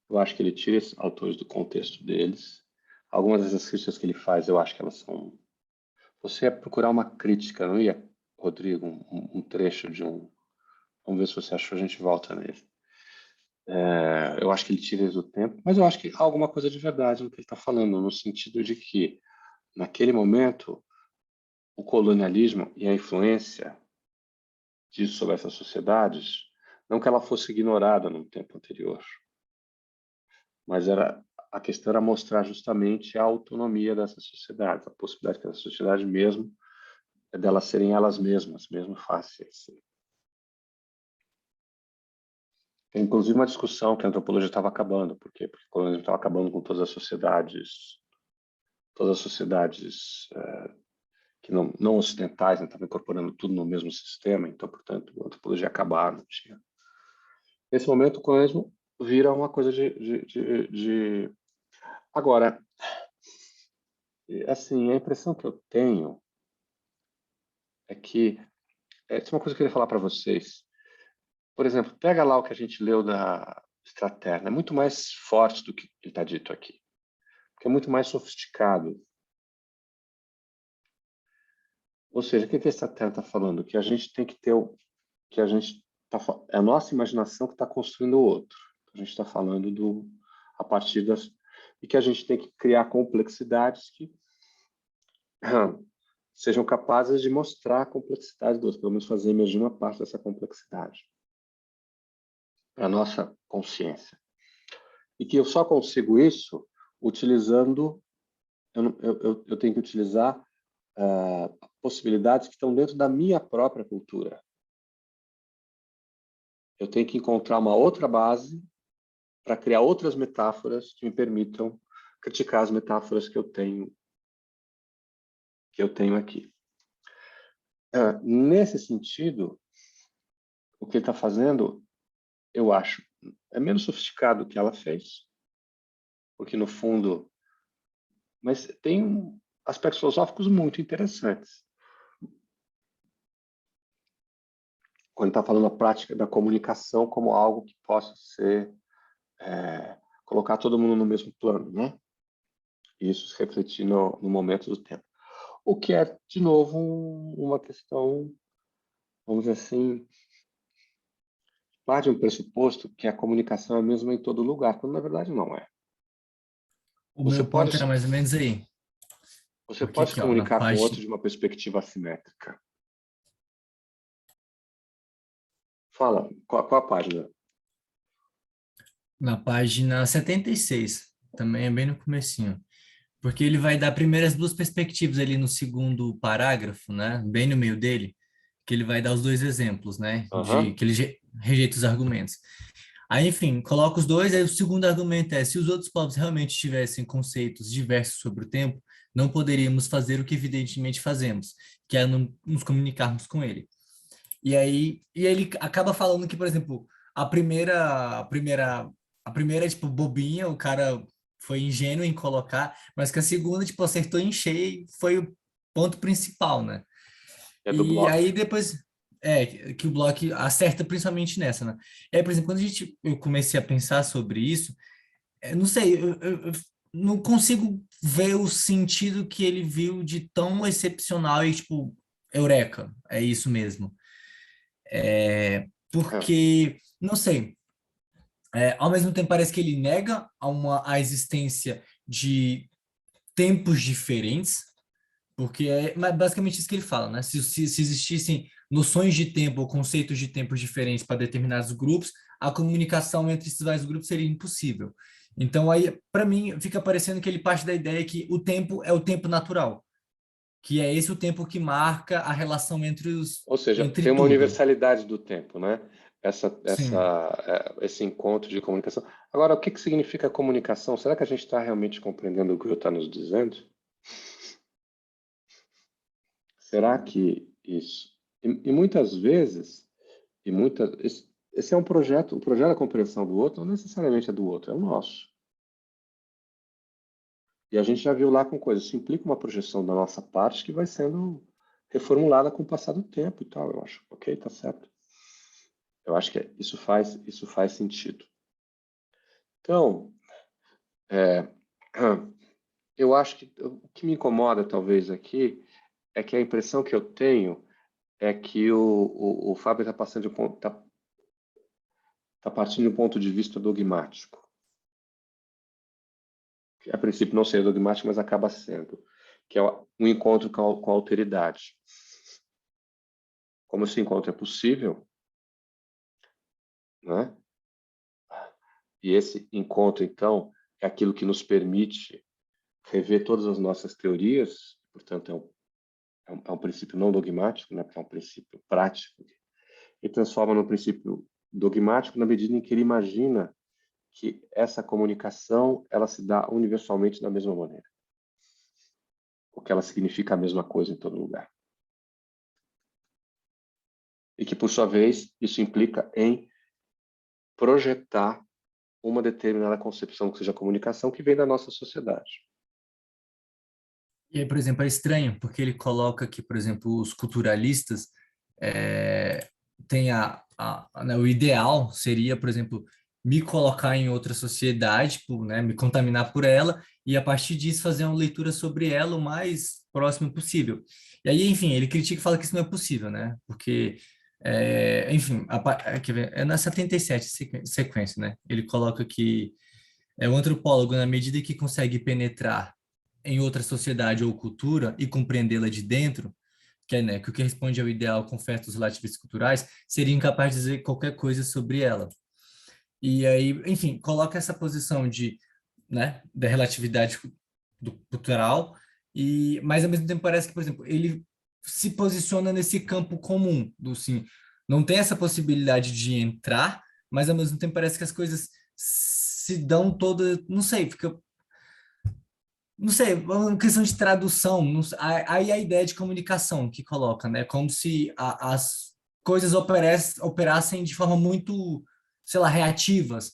Eu acho que ele tira esses autores do contexto deles. Algumas das críticas que ele faz, eu acho que elas são... Você ia procurar uma crítica, não ia, Rodrigo? Um trecho de um... Vamos ver se você achou, a gente volta nele. Eu acho que ele tira isso do tempo, mas eu acho que há alguma coisa de verdade no que ele está falando, no sentido de que, naquele momento, o colonialismo e a influência disso sobre essas sociedades, não que ela fosse ignorada no tempo anterior, mas a questão era mostrar justamente a autonomia dessas sociedades, a possibilidade que essas sociedades mesmo, delas serem elas mesmas, mesmo fáceis. Tem, inclusive, uma discussão que a antropologia estava acabando. Por quê? Porque o colonialismo estava acabando com todas as sociedades que não ocidentais, né, estavam incorporando tudo no mesmo sistema, então, portanto, a antropologia acabar, não tinha. Nesse momento, o colonialismo vira uma coisa de... Agora, assim, a impressão que eu tenho é que... Isso é uma coisa que eu queria falar para vocês. Por exemplo, pega lá o que a gente leu da Straterna. É muito mais forte do que ele está dito aqui. Porque é muito mais sofisticado. Ou seja, o que a Straterna está falando? Que a gente tem que ter que a gente é a nossa imaginação que está construindo o outro. A gente está falando a partir das... E que a gente tem que criar complexidades que sejam capazes de mostrar a complexidade do outro, pelo menos fazer emergir uma parte dessa complexidade para a nossa consciência. E que eu só consigo isso utilizando... Eu tenho que utilizar possibilidades que estão dentro da minha própria cultura. Eu tenho que encontrar uma outra base para criar outras metáforas que me permitam criticar as metáforas que eu tenho aqui. Nesse sentido, o que ele está fazendo, eu acho, é menos sofisticado do que ela fez, porque no fundo, mas tem aspectos filosóficos muito interessantes. Quando está falando a prática da comunicação como algo que possa ser colocar todo mundo no mesmo plano, né? E isso se refletir no momento do tempo. O que é, de novo, uma questão, vamos dizer assim, parte de um pressuposto que a comunicação é a mesma em todo lugar, quando na verdade não é. O meu ponto era mais ou menos aí. Você Porque pode aqui, se comunicar com página... outro de uma perspectiva assimétrica. Fala, qual a página? Na página 76, também é bem no comecinho. Porque ele vai dar primeiro as duas perspectivas ali no segundo parágrafo, né? Bem no meio dele, que ele vai dar os dois exemplos, né? Que ele rejeita os argumentos. Aí, enfim, coloca os dois, aí o segundo argumento é, se os outros povos realmente tivessem conceitos diversos sobre o tempo, não poderíamos fazer o que evidentemente fazemos, que é nos comunicarmos com ele. E ele acaba falando que, por exemplo, a primeira tipo, bobinha, o cara foi ingênuo em colocar, mas que a segunda, tipo, acertou em cheio e foi o ponto principal, né? É do E bloco. aí depois, que o Bloch acerta principalmente nessa, né? E aí, por exemplo, quando eu comecei a pensar sobre isso, não sei, eu não consigo ver o sentido que ele viu de tão excepcional e, tipo, eureka, é isso mesmo. Ah, Porque, não sei, ao mesmo tempo parece que ele nega a existência de tempos diferentes, porque mas basicamente isso que ele fala, né? Se existissem noções de tempo ou conceitos de tempos diferentes para determinados grupos, a comunicação entre esses vários grupos seria impossível. Então, aí, para mim, fica parecendo que ele parte da ideia que o tempo é o tempo natural, que é esse o tempo que marca a relação ou seja, entre tem uma tudo. universalidade do tempo, né? Sim. Esse encontro de comunicação. Agora, o que que significa comunicação? Será que a gente está realmente compreendendo o que o está nos dizendo? Será que isso? E muitas vezes, esse é um projeto, o projeto da compreensão do outro não necessariamente é do outro, é o nosso. E a gente já viu lá com coisas, isso implica uma projeção da nossa parte que vai sendo reformulada com o passar do tempo e tal, eu acho. Ok, tá certo. Eu acho que isso faz sentido. Então, é, eu acho que o que me incomoda talvez aqui é que a impressão que eu tenho é que o Fábio está passando de um ponto, tá partindo de um ponto de vista dogmático. Que a princípio não seria dogmático, mas acaba sendo, que é um encontro com a alteridade. Como esse encontro é possível, né? E esse encontro, então, é aquilo que nos permite rever todas as nossas teorias, portanto, é um princípio não dogmático, né? Porque é um princípio prático, e transforma num princípio dogmático na medida em que ele imagina que essa comunicação ela se dá universalmente da mesma maneira, ou que ela significa a mesma coisa em todo lugar. E que, por sua vez, isso implica em projetar uma determinada concepção que seja comunicação que vem da nossa sociedade. E aí, por exemplo, é estranho, porque ele coloca que, por exemplo, os culturalistas é, têm né, o ideal seria, por exemplo, me colocar em outra sociedade, tipo, né, me contaminar por ela, e a partir disso fazer uma leitura sobre ela o mais próximo possível. E aí, enfim, ele critica e fala que isso não é possível, né? Porque, enfim, quer ver, é na 77 sequência, né? Ele coloca que o antropólogo, na medida que consegue penetrar em outra sociedade ou cultura e compreendê-la de dentro, que é, né, que o que responde ao ideal com os relativistas culturais, seria incapaz de dizer qualquer coisa sobre ela. E aí, enfim, coloca essa posição né, da relatividade cultural, mas ao mesmo tempo parece que, por exemplo, ele se posiciona nesse campo comum, do sim, não tem essa possibilidade de entrar, mas ao mesmo tempo parece que as coisas se dão todas, não sei, fica não sei, uma questão de tradução, aí a ideia de comunicação que coloca, né? Como se as coisas operassem de forma muito, sei lá, reativas,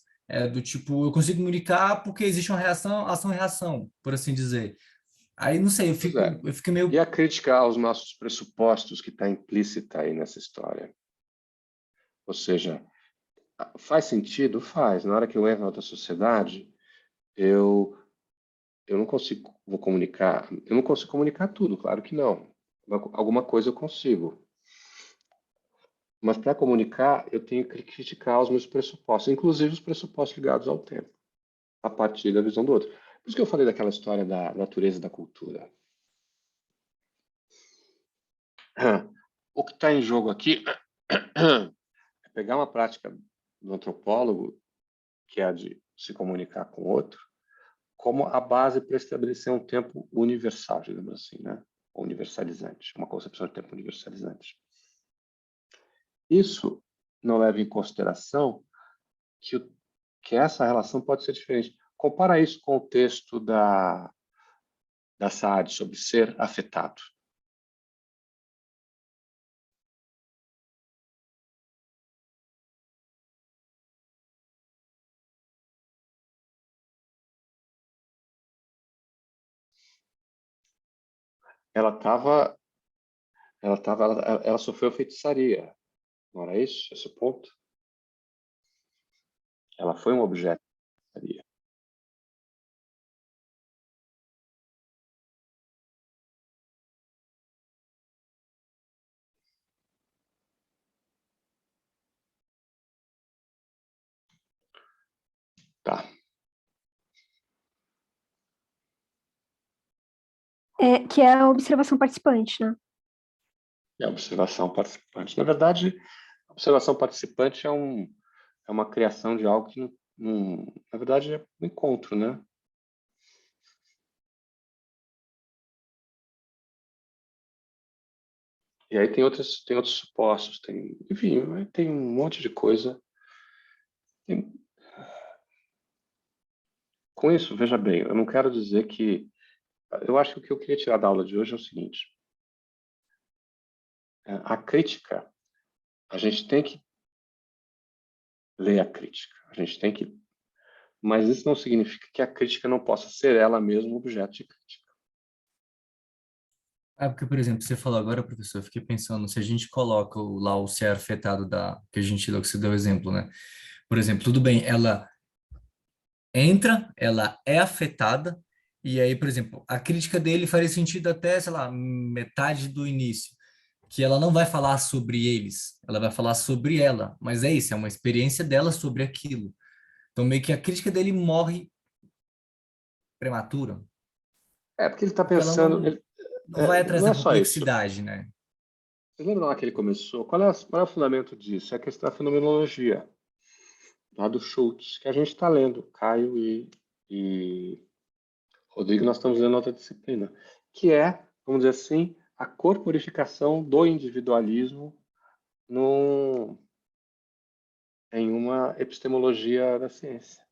do tipo, eu consigo comunicar porque existe uma reação, ação e reação, por assim dizer. Aí, não sei, Pois é. eu fico E meio... a crítica aos nossos pressupostos que está implícita aí nessa história. Ou seja, faz sentido? Faz. Na hora que eu entro na outra sociedade, eu, eu não consigo vou comunicar. Eu não consigo comunicar tudo, claro que não. Alguma coisa eu consigo. Mas para comunicar, eu tenho que criticar os meus pressupostos, inclusive os pressupostos ligados ao tempo, a partir da visão do outro. Por isso que eu falei daquela história da natureza da cultura. O que está em jogo aqui é pegar uma prática do antropólogo, que é a de se comunicar com o outro, como a base para estabelecer um tempo universal, digamos assim, né? Universalizante, uma concepção de tempo universalizante. Isso não leva em consideração que essa relação pode ser diferente. Compara isso com o texto da Saad sobre ser afetado. Ela sofreu feitiçaria, não era isso? Esse o ponto? Ela foi um objeto de feitiçaria. Tá. Que é a observação participante, né? É a observação participante. Na verdade, a observação participante é uma criação de algo que, na verdade, é um encontro, né? E aí tem outros supostos, enfim, tem um monte de coisa. Com isso, veja bem, eu não quero dizer que... Eu acho que o que eu queria tirar da aula de hoje é o seguinte. A crítica, a gente tem que ler a crítica. A gente tem que... Mas isso não significa que a crítica não possa ser ela mesma objeto de crítica. Porque, por exemplo, você falou agora, professor, eu fiquei pensando, se a gente coloca lá o ser afetado que a gente deu, que você deu exemplo, né? Por exemplo, tudo bem, ela entra, ela é afetada, e aí, por exemplo, a crítica dele faria sentido até, sei lá, metade do início, que ela não vai falar sobre eles, ela vai falar sobre ela, mas é isso, é uma experiência dela sobre aquilo. Então, meio que a crítica dele morre prematura, Porque ele está porque ela pensando... não vai não trazer é a só isso. complexidade, né? Você lembra lá que ele começou? Qual é o fundamento disso? É a questão da fenomenologia, lá do Schultz, que a gente está lendo, Caio e Rodrigo, nós estamos lendo outra disciplina, que é, vamos dizer assim, a corporificação do individualismo em uma epistemologia da ciência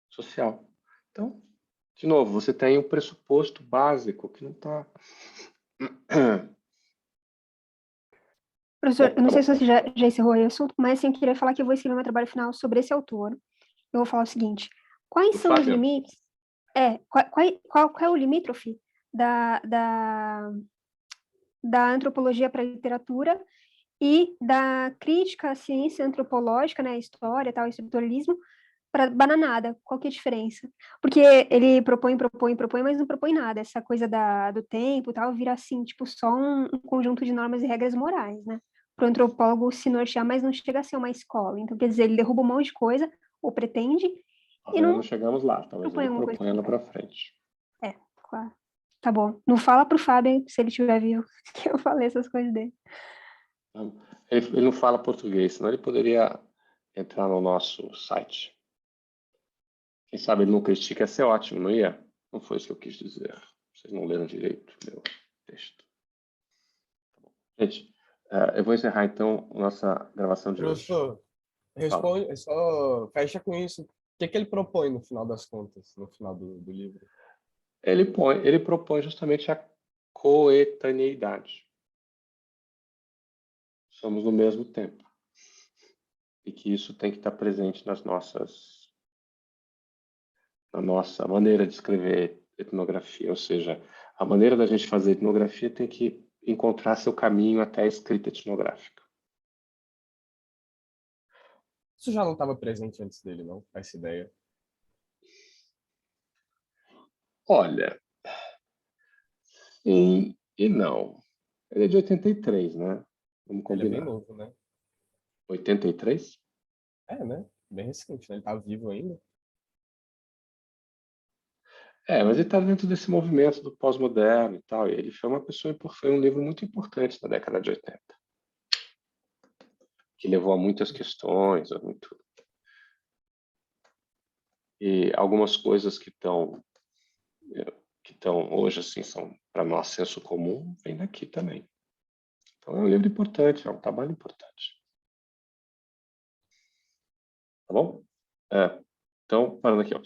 social. Então, de novo, você tem um pressuposto básico que não está... Professor, eu não Tá sei bom. se você já encerrou o assunto, mas assim, eu queria falar que eu vou escrever meu trabalho final sobre esse autor. Eu vou falar o seguinte: quais O são os Fabian, limites? Qual é o limítrofe da, da, da antropologia para a literatura e da crítica à ciência antropológica, né, a história, tal, estruturalismo, para bananada? Qual que é a diferença? Porque ele propõe, mas não propõe nada. Essa coisa do tempo, tal, vira assim, tipo, só um conjunto de normas e regras morais, né? Para o antropólogo se nortear, mas não chega a ser uma escola. Então, quer dizer, ele derruba um monte de coisa, ou pretende, nós e ainda não não chegamos lá, talvez propõe ele alguma coisa. proponha lá para frente. Claro. Tá bom. Não fala pro Fábio, se ele estiver vivo, que eu falei essas coisas dele. Ele não fala português, senão ele poderia entrar no nosso site. Quem sabe ele não critica, ia ser ótimo, não ia? Não foi isso que eu quis dizer. Vocês não leram direito meu texto. Gente, eu vou encerrar então a nossa gravação de hoje. Professor, responde, só fecha com isso. O que ele propõe no final das contas, no final do livro? Ele propõe justamente a coetaneidade. Somos no mesmo tempo. E que isso tem que estar presente na nossa maneira de escrever etnografia. Ou seja, a maneira da gente fazer etnografia tem que encontrar seu caminho até a escrita etnográfica. Isso já não estava presente antes dele, não? Essa ideia? Olha, sim e não. Ele é de 83, né? Vamos Ele é bem combinar. novo, né? 83? Né? Bem recente, né? Ele tá vivo ainda. Mas ele está dentro desse movimento do pós-moderno e tal. E ele foi foi um livro muito importante na década de 80. Que levou a muitas questões, e algumas coisas que estão hoje assim são para nós senso comum, vem daqui também. Então é um livro importante, é um trabalho importante. Tá bom? Então, parando aqui, ó.